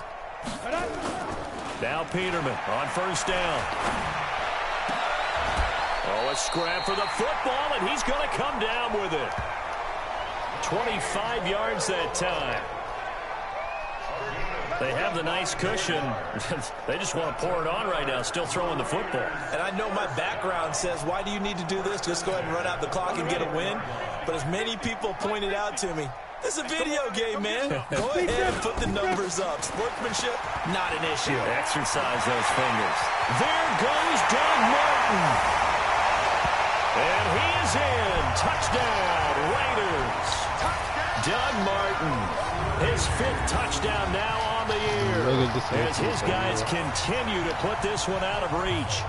Speaker 2: Now Peterman on first down. Oh, a scrap for the football, and he's going to come down with it. 25 yards that time. They have the nice cushion. They just want to pour it on right now, still throwing the football.
Speaker 3: And I know my background says, why do you need to do this? Just go ahead and run out the clock and get a win. But as many people pointed out to me, this is a video game, man. Go ahead and put the numbers up. Sportsmanship, not an issue.
Speaker 2: Exercise those fingers. There goes Doug Martin. And he is in. Touchdown, Raiders. Doug Martin, his 5th touchdown now on the year, as his guys continue to put this one out of reach.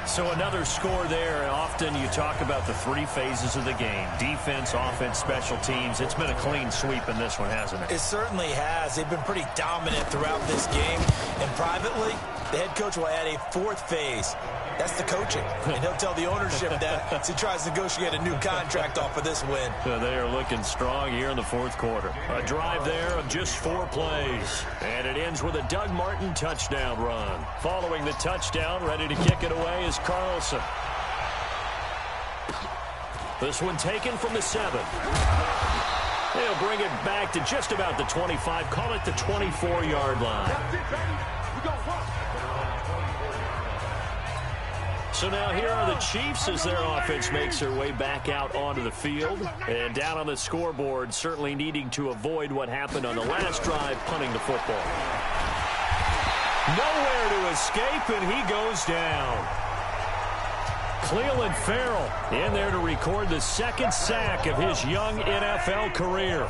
Speaker 2: So another score there. Often you talk about the 3 phases of the game: defense, offense, special teams. It's been a clean sweep in this one, hasn't it?
Speaker 3: It certainly has. They've been pretty dominant throughout this game. And privately, the head coach will add a 4th phase. That's the coaching. And he'll tell the ownership that as he tries to negotiate a new contract off of this win.
Speaker 2: They are looking strong here in the 4th quarter. A drive there of just 4 plays. And it ends with a Doug Martin touchdown run. Following the touchdown, ready to kick it away is Carlson. This one taken from the 7. They'll bring it back to just about the 25. Call it the 24-yard line. So now here are the Chiefs as their offense makes their way back out onto the field. And down on the scoreboard, certainly needing to avoid what happened on the last drive, punting the football. Nowhere to escape, and he goes down. Cleveland Farrell in there to record the 2nd sack of his young NFL career.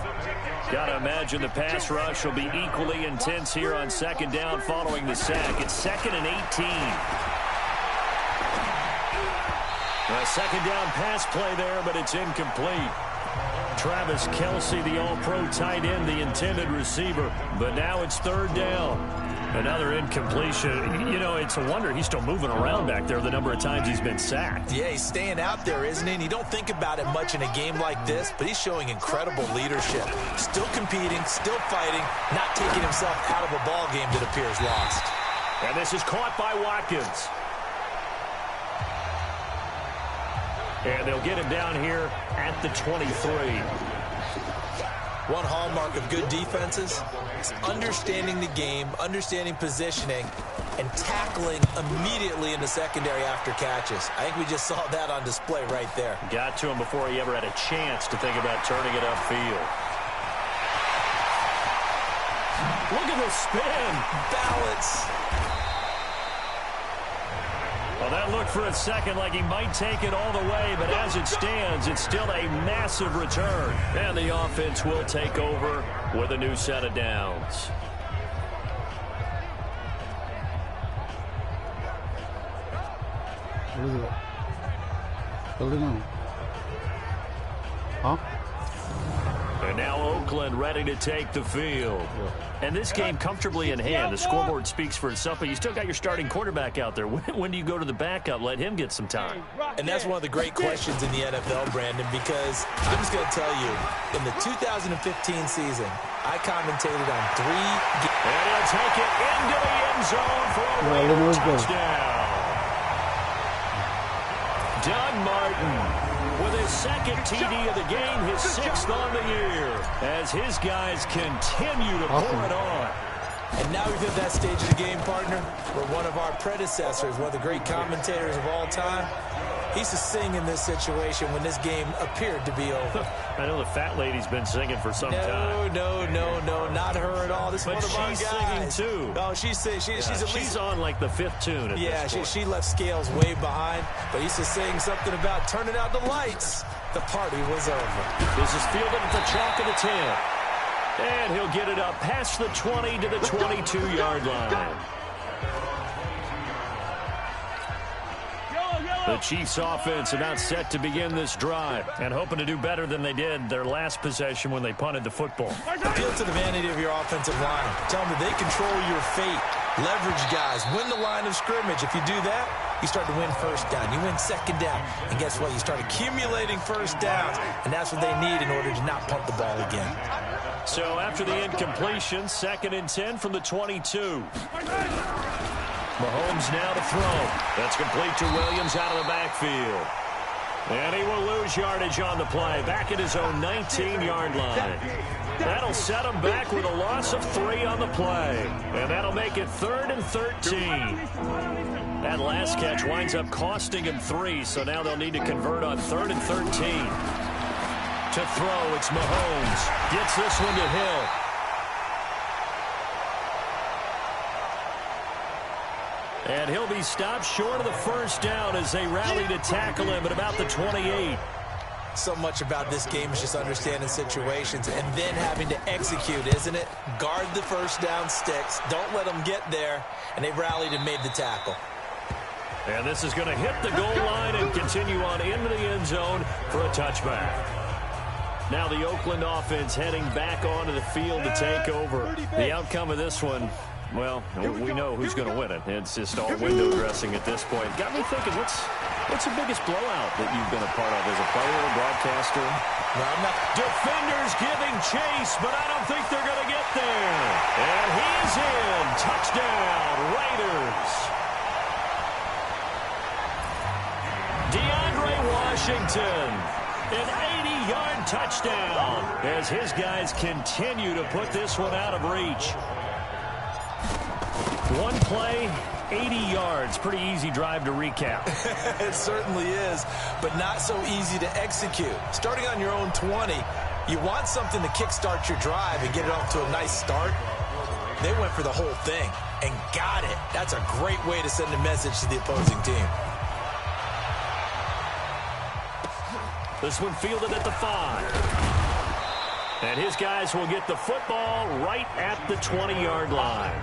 Speaker 2: Got to imagine the pass rush will be equally intense here on 2nd down following the sack. It's 2nd and 18. A 2nd down pass play there, but it's incomplete. Travis Kelce, the all-pro tight end, the intended receiver. But now it's 3rd down. Another incompletion. You know, it's a wonder he's still moving around back there the number of times he's been sacked.
Speaker 3: Yeah, he's staying out there, isn't he? And you don't think about it much in a game like this, but he's showing incredible leadership. Still competing, still fighting, not taking himself out of a ball game that appears lost.
Speaker 2: And this is caught by Watkins. And they'll get him down here at the 23.
Speaker 3: One hallmark of good defenses is understanding the game, understanding positioning, and tackling immediately in the secondary after catches. I think we just saw that on display right there.
Speaker 2: Got to him before he ever had a chance to think about turning it upfield. Look at the spin.
Speaker 3: Balance.
Speaker 2: Well, that looked for a second like he might take it all the way, but as it stands, it's still a massive return. And the offense will take over with a new set of downs.
Speaker 4: What is it? Building on. Huh?
Speaker 2: And now Oakland ready to take the field. And this game comfortably in hand. The scoreboard speaks for itself, but you still got your starting quarterback out there. When do you go to the backup? Let him get some time.
Speaker 3: And that's one of the great questions in the NFL, Brandon, because I'm just going to tell you, in the 2015 season, I commentated on 3 games.
Speaker 2: And he'll take it into the end zone for a Raider touchdown. Doug Martin with his second TD of the game, his 6th on the year, as his guys continue to pour it on.
Speaker 3: And now we've hit that stage of the game, partner, where one of our predecessors, one of the great commentators of all time, he used to sing in this situation when this game appeared to be over.
Speaker 2: I know the fat lady's been singing for some time.
Speaker 3: No, not her at all. This is one of our guys.
Speaker 2: But she's singing, too.
Speaker 3: Oh, she's at least...
Speaker 2: She's on, like, the 5th tune at this point.
Speaker 3: She left Scales way behind, but he used to sing something about turning out the lights. The party was over.
Speaker 2: This is fielded at the chalk of the 10. And he'll get it up past the 20 to the 22-yard line. The Chiefs offense about set to begin this drive and hoping to do better than they did their last possession when they punted the football.
Speaker 3: Appeal to the vanity of your offensive line. Tell them that they control your fate. Leverage guys. Win the line of scrimmage. If you do that, you start to win first down. You win second down. And guess what? You start accumulating first downs. And that's what they need in order to not punt the ball again.
Speaker 2: So after the incompletion, 2nd and 10 from the 22. Mahomes now to throw. That's complete to Williams out of the backfield. And he will lose yardage on the play. Back at his own 19-yard line. That'll set him back with a loss of 3 on the play. And that'll make it 3rd and 13. That last catch winds up costing him 3, so now they'll need to convert on 3rd and 13. To throw, it's Mahomes. Gets this one to Hill. And he'll be stopped short of the first down as they rally to tackle him at about the 28.
Speaker 3: So much about this game is just understanding situations and then having to execute, isn't it? Guard the first down sticks. Don't let them get there. And they've rallied and made the tackle.
Speaker 2: And this is going to hit the goal line and continue on into the end zone for a touchback. Now the Oakland offense heading back onto the field to take over. The outcome of this one, well, we know who's going to win it. It's just all window dressing at this point. Got me thinking, what's the biggest blowout that you've been a part of as a player or broadcaster?
Speaker 3: No, I'm not.
Speaker 2: Defenders giving chase, but I don't think they're going to get there. And he's in. Touchdown, Raiders. DeAndre Washington, an 80-yard touchdown as his guys continue to put this one out of reach. One play, 80 yards. Pretty easy drive to recap.
Speaker 3: It certainly is, but not so easy to execute. Starting on your own 20, you want something to kickstart your drive and get it off to a nice start. They went for the whole thing and got it. That's a great way to send a message to the opposing team.
Speaker 2: This one fielded at the 5. And his guys will get the football right at the 20-yard line.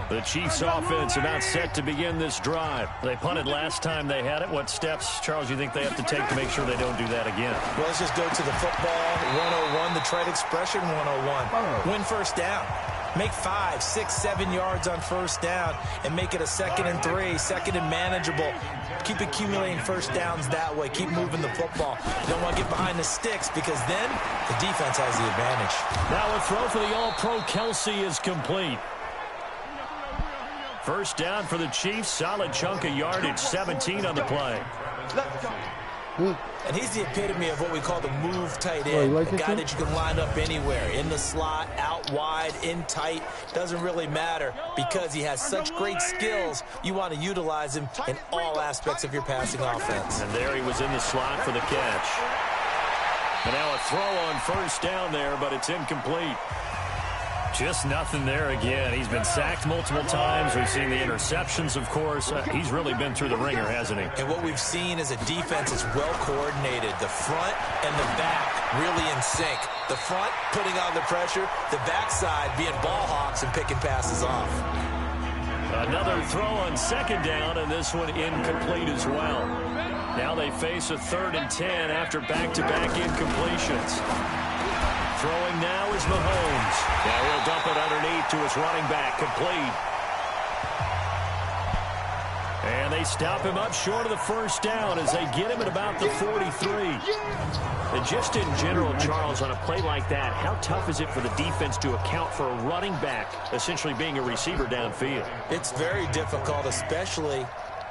Speaker 2: The Chiefs offense about set to begin this drive. They punted last time they had it. What steps, Charles, you think they have to take to make sure they don't do that again?
Speaker 3: Well, let's just go to the football 101, the trade expression 101. Win first down. Make 5, 6, 7 yards on first down and make it a 2nd and 3, 2nd and manageable. Keep accumulating first downs that way. Keep moving the football. You don't want to get behind the sticks because then the defense has the advantage.
Speaker 2: Now a throw for the All-Pro Kelsey is complete. First down for the Chiefs. Solid chunk of yardage. 17 on the play.
Speaker 3: And he's the epitome of what we call the move tight end. A guy that you can line up anywhere. In the slot, out wide, in tight. Doesn't really matter because he has such great skills. You want to utilize him in all aspects of your passing offense.
Speaker 2: And there he was in the slot for the catch. And now a throw on first down there, but it's incomplete. Just nothing there again. He's been sacked multiple times. We've seen the interceptions, of course. He's really been through the ringer, hasn't he?
Speaker 3: And what we've seen is a defense that's well coordinated. The front and the back really in sync. The front putting on the pressure. The backside being ball hawks and picking passes off.
Speaker 2: Another throw on second down, and this one incomplete as well. Now they face a 3rd and 10 after back-to-back incompletions. Throwing now is Mahomes. Now he'll dump it underneath to his running back, complete. And they stop him up short of the first down as they get him at about the 43. And just in general, Charles, on a play like that, how tough is it for the defense to account for a running back essentially being a receiver downfield?
Speaker 3: It's very difficult, especially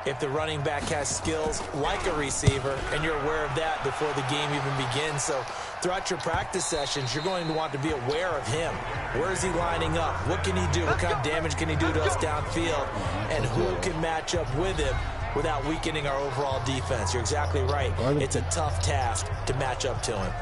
Speaker 3: if the running back has skills like a receiver, and you're aware of that before the game even begins. So throughout your practice sessions, you're going to want to be aware of him. Where is he lining up? What can he do? What kind of damage can he do to us downfield? And who can match up with him without weakening our overall defense? You're exactly right. It's a tough task to match up to him.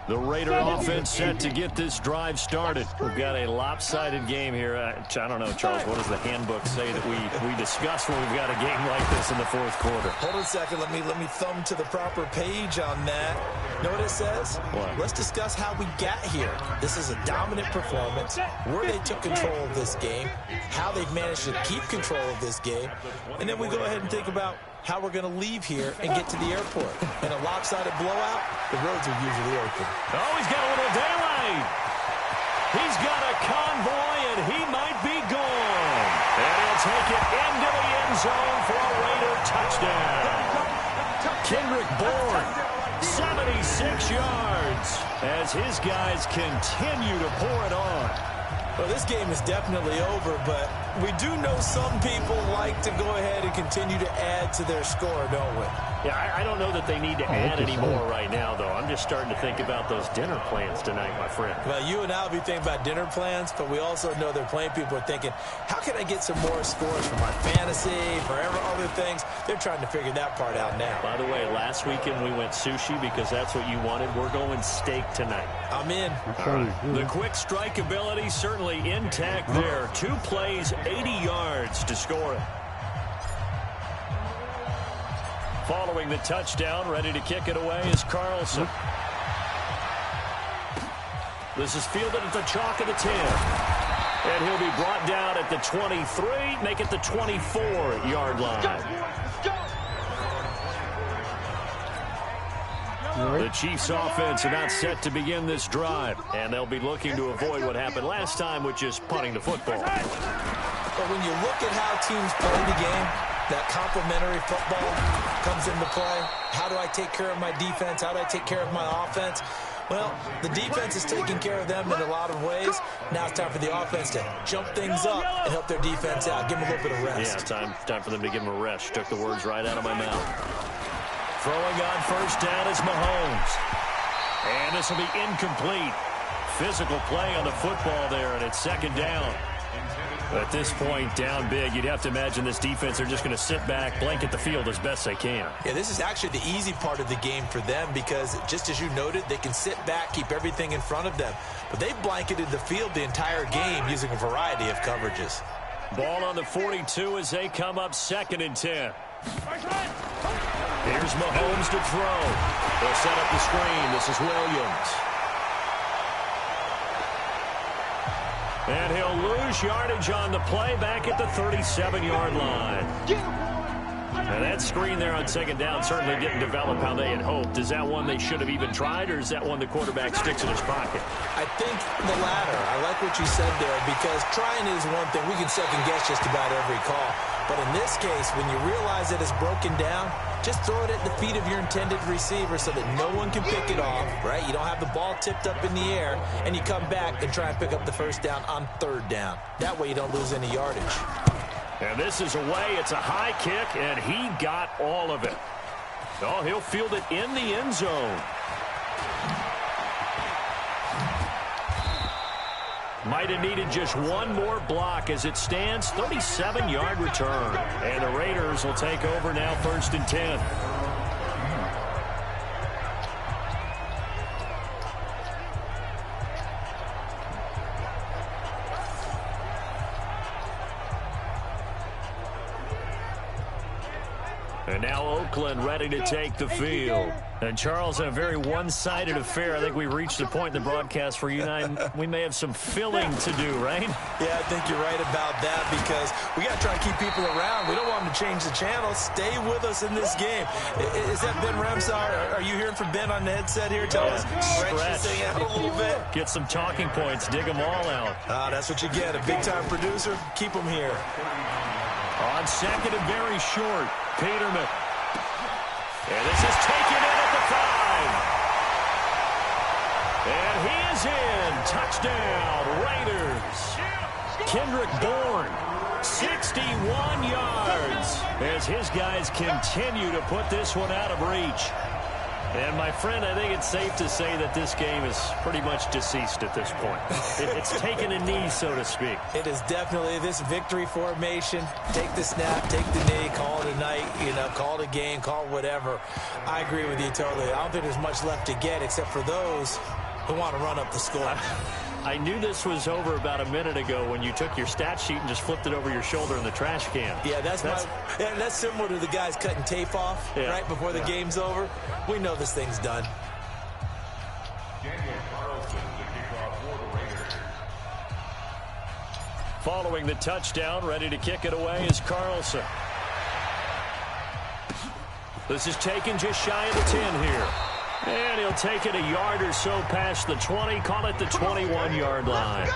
Speaker 2: The Raider offense set to get this drive started. We've got a lopsided game here. I don't know, Charles, what does the handbook say that we discuss when we've got a game like this in the 4th quarter?
Speaker 3: Hold on a second. Let me thumb to the proper page on that. Know what it says?
Speaker 2: What?
Speaker 3: Let's discuss how we got here. This is a dominant performance, where they took control of this game, how they've managed to keep control of this game, and then we go ahead and think about how we're going to leave here and get to the airport. In a lopsided blowout, the roads are usually open.
Speaker 2: Oh, he's got a little daylight. He's got a convoy, and he might be gone. And he'll take it into the end zone for a Raider touchdown. Kendrick Bourne, 76 yards, as his guys continue to pour it on.
Speaker 3: Well, this game is definitely over, but we do know some people like to go ahead and continue to add to their score, don't we?
Speaker 2: Yeah, I don't know that they need to add any more right now, though. I'm just starting to think about those dinner plans tonight, my friend.
Speaker 3: Well, you and I will be thinking about dinner plans, but we also know they're playing people are thinking, how can I get some more scores for my fantasy, for other things? They're trying to figure that part out now.
Speaker 2: By the way, last weekend we went sushi because that's what you wanted. We're going steak tonight.
Speaker 3: I'm in.
Speaker 2: The quick strike ability certainly intact there. 2 plays, 80 yards to score it. Following the touchdown, ready to kick it away is Carlson. This is fielded at the chalk of the 10. And he'll be brought down at the 23, make it the 24-yard line. The Chiefs offense about set to begin this drive, and they'll be looking to avoid what happened last time, which is punting the football.
Speaker 3: But when you look at how teams play the game, that complementary football comes into play. How do I take care of my defense? How do I take care of my offense? Well, the defense is taking care of them in a lot of ways. Now it's time for the offense to jump things up and help their defense out. Give them a little bit of rest.
Speaker 2: Yeah, time for them to give them a rest. You took the words right out of my mouth. Throwing on first down is Mahomes. And this will be incomplete. Physical play on the football there, and it's 2nd down. At this point, down big, you'd have to imagine this defense are just going to sit back, blanket the field as best they can.
Speaker 3: Yeah, this is actually the easy part of the game for them because, just as you noted, they can sit back, keep everything in front of them. But they've blanketed the field the entire game using a variety of coverages.
Speaker 2: Ball on the 42 as they come up 2nd and 10. Here's Mahomes to throw. They'll set up the screen. This is Williams. And he'll lose yardage on the play back at the 37-yard line. Now that screen there on 2nd down certainly didn't develop how they had hoped. Is that one they should have even tried, or is that one the quarterback sticks in his pocket?
Speaker 3: I think the latter. I like what you said there because trying is one thing. We can second-guess just about every call. But in this case, when you realize that it's broken down, just throw it at the feet of your intended receiver so that no one can pick it off, right? You don't have the ball tipped up in the air, and you come back and try and pick up the first down on 3rd down. That way you don't lose any yardage.
Speaker 2: And this is away. It's a high kick, and he got all of it. Oh, he'll field it in the end zone. Might have needed just one more block as it stands. 37-yard return. And the Raiders will take over now 1st and 10. And now Oakland ready to take the field. And Charles, in a very one-sided affair, I think we reached the point in the broadcast where you and I, we may have some filling to do, right?
Speaker 3: Yeah, I think you're right about that because we got to try to keep people around. We don't want them to change the channel. Stay with us in this game. Is that Ben Ramsar? Are you hearing from Ben on the headset here? Tell us, stretch this thing out a little bit.
Speaker 2: Get some talking points. Dig them all out.
Speaker 3: That's what you get. A big-time producer. Keep them here.
Speaker 2: On second and very short, Peterman. And this is taken in at the 5. And he is in. Touchdown, Raiders. Kendrick Bourne, 61 yards as his guys continue to put this one out of reach. And, my friend, I think it's safe to say that this game is pretty much deceased at this point. It's taken a knee, so to speak.
Speaker 3: It is definitely this victory formation. Take the snap, take the knee, call it a night, call it a game, call it whatever. I agree with you totally. I don't think there's much left to get except for those who want to run up the score.
Speaker 2: I knew this was over about a minute ago when you took your stat sheet and just flipped it over your shoulder in the trash can.
Speaker 3: Yeah, that's similar to the guys cutting tape off right before the game's over. We know this thing's done.
Speaker 2: Following the touchdown, ready to kick it away is Carlson. This is taken just shy of the 10 here. And he'll take it a yard or so past the 20, call it the 21-yard line.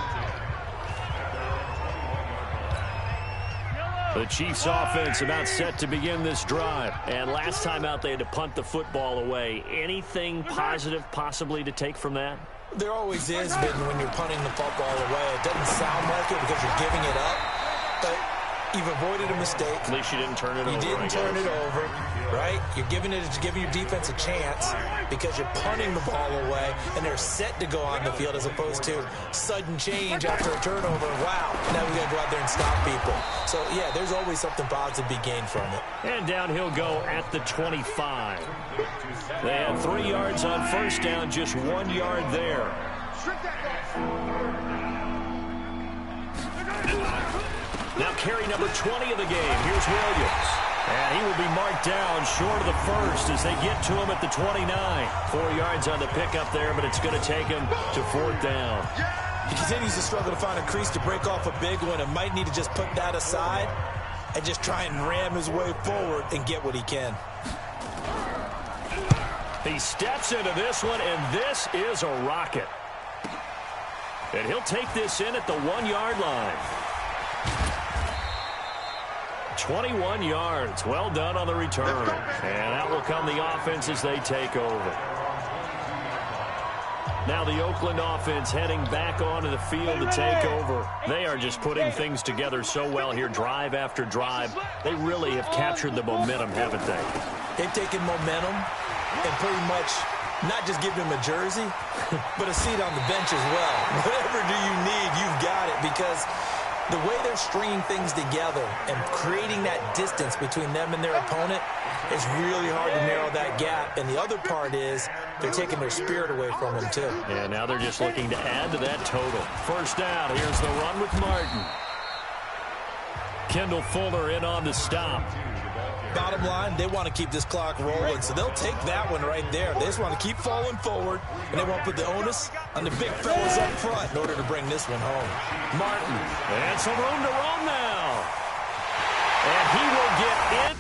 Speaker 2: The Chiefs offense about set to begin this drive. And last time out, they had to punt the football away. Anything positive possibly to take from that?
Speaker 3: There always is, Ben, when you're punting the football away. It doesn't sound like it because you're giving it up, but you've avoided a mistake.
Speaker 2: At least you didn't turn it over.
Speaker 3: You didn't turn it over, right? You're giving your defense a chance because you're punting the ball away, and they're set to go on the field as opposed to sudden change after a turnover. Wow, now we got to go out there and stop people. So, yeah, there's always something positive to be gained from it.
Speaker 2: And down he'll go at the 25. They had 3 yards on first down, just 1 yard there. Now carry number 20 of the game. Here's Williams. And he will be marked down short of the first as they get to him at the 29. 4 yards on the pickup there, but it's going to take him to 4th down.
Speaker 3: He continues to struggle to find a crease to break off a big one and might need to just put that aside and just try and ram his way forward and get what he can.
Speaker 2: He steps into this one, and this is a rocket. And he'll take this in at the 1 yard line. 21 yards. Well done on the return. And that will come the offense as they take over. Now the Oakland offense heading back onto the field to take over. They are just putting things together so well here, drive after drive. They really have captured the momentum, haven't they?
Speaker 3: They've taken momentum and pretty much not just given him a jersey, but a seat on the bench as well. Whatever do you need, you've got it, because the way they're stringing things together and creating that distance between them and their opponent is really hard to narrow that gap. And the other part is they're taking their spirit away from them, too.
Speaker 2: Yeah, now they're just looking to add to that total. First down, here's the run with Martin. Kendall Fuller in on the stop.
Speaker 3: Bottom line, they want to keep this clock rolling, so they'll take that one right there. They just want to keep falling forward, and they won't put the onus on the big fellas up front in order to bring this one home.
Speaker 2: Martin, and some room to roam now. And he will get in.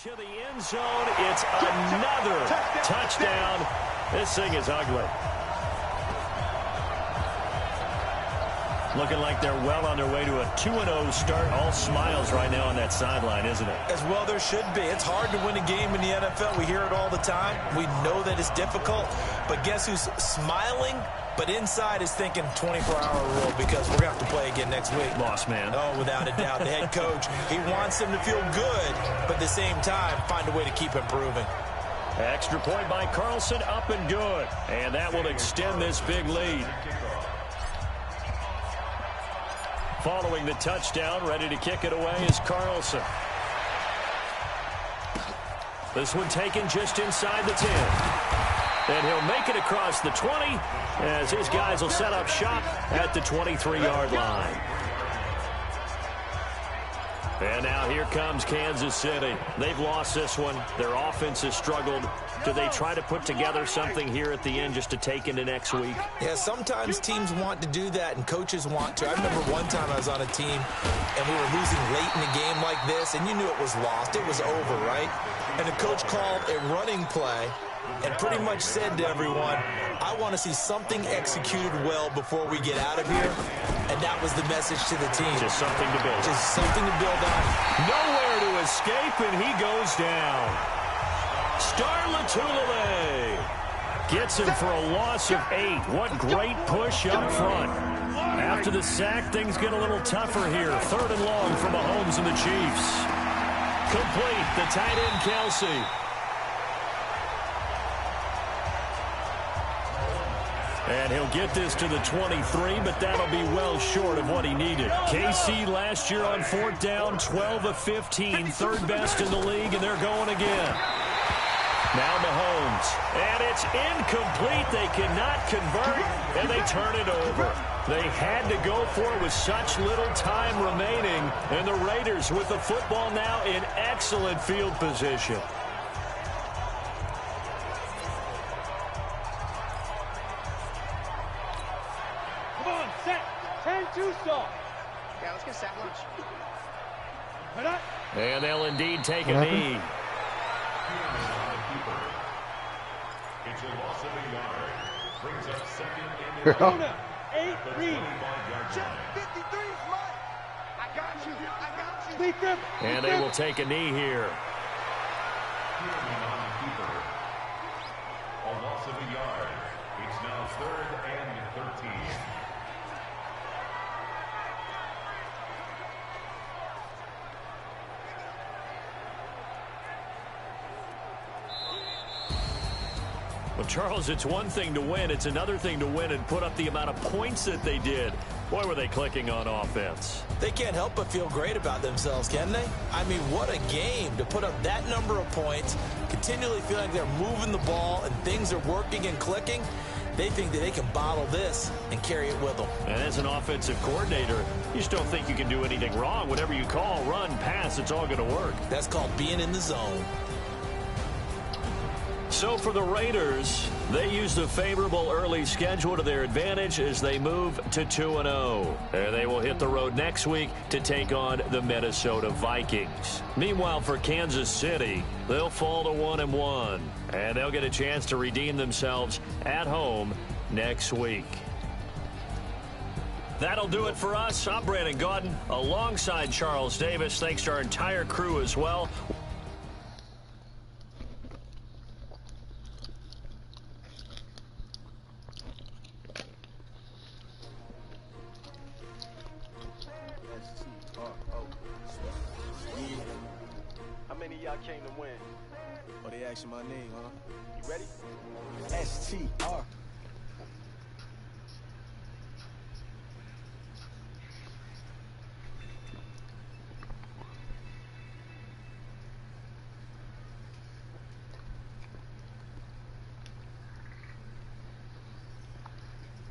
Speaker 2: to the end zone. It's another touchdown. This thing is ugly. Looking like they're well on their way to a 2-0 start. All smiles right now on that sideline, isn't it?
Speaker 3: As well there should be. It's hard to win a game in the NFL. We hear it all the time. We know that it's difficult. But guess who's smiling? But inside is thinking 24-hour rule because we're going to have to play again next week.
Speaker 2: Lost man.
Speaker 3: Oh, without a doubt. The head coach, he wants them to feel good, but at the same time, find a way to keep improving.
Speaker 2: Extra point by Carlson, up and good. And that will extend this big lead. Following the touchdown, ready to kick it away is Carlson. This one taken just inside the 10. And he'll make it across the 20 as his guys will set up shop at the 23-yard line. And now here comes Kansas City. They've lost this one. Their offense has struggled. Do they try to put together something here at the end just to take into next week?
Speaker 3: Yeah, sometimes teams want to do that and coaches want to. I remember one time I was on a team and we were losing late in a game like this and you knew it was lost. It was over, right? And the coach called a running play and pretty much said to everyone, I want to see something executed well before we get out of here. And that was the message to the team.
Speaker 2: Just something to build on.
Speaker 3: Just something to build on.
Speaker 2: Nowhere to escape, and he goes down. luckynlaie gets him for a loss of 8. What great push up front. After the sack, things get a little tougher here. 3rd and long for Mahomes and the Chiefs. Complete, the tight end Kelsey. And he'll get this to the 23, but that'll be well short of what he needed. KC last year on 4th down, 12 of 15, 3rd best in the league, and they're going again. Now Mahomes, and it's incomplete. They cannot convert, and they turn it over. They had to go for it with such little time remaining, and the Raiders with the football now in excellent field position.
Speaker 5: Yeah, let's get sack lunch.
Speaker 2: And they'll indeed take a knee.
Speaker 7: It's a loss of a yard. Brings up 2nd and
Speaker 5: 8 read. Check 53 is mine. I got you.
Speaker 2: And they will take a knee here.
Speaker 7: a loss of a yard. It's now 3rd and 13.
Speaker 2: Well, Charles, it's one thing to win. It's another thing to win and put up the amount of points that they did. Boy, were they clicking on offense.
Speaker 3: They can't help but feel great about themselves, can they? I mean, what a game to put up that number of points, continually feeling like they're moving the ball and things are working and clicking. They think that they can bottle this and carry it with them.
Speaker 2: And as an offensive coordinator, you just don't think you can do anything wrong. Whatever you call, run, pass, it's all going to work.
Speaker 3: That's called being in the zone.
Speaker 2: So for the Raiders, they use the favorable early schedule to their advantage as they move to 2-0. And they will hit the road next week to take on the Minnesota Vikings. Meanwhile, for Kansas City, they'll fall to 1-1. And they'll get a chance to redeem themselves at home next week. That'll do it for us. I'm Brandon Gaudin alongside Charles Davis. Thanks to our entire crew as well.
Speaker 6: Y'all came to win. Oh, they asking my name, huh? You ready? STR.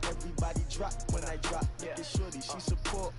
Speaker 6: Everybody drop when I drop. Look at shorty, she support.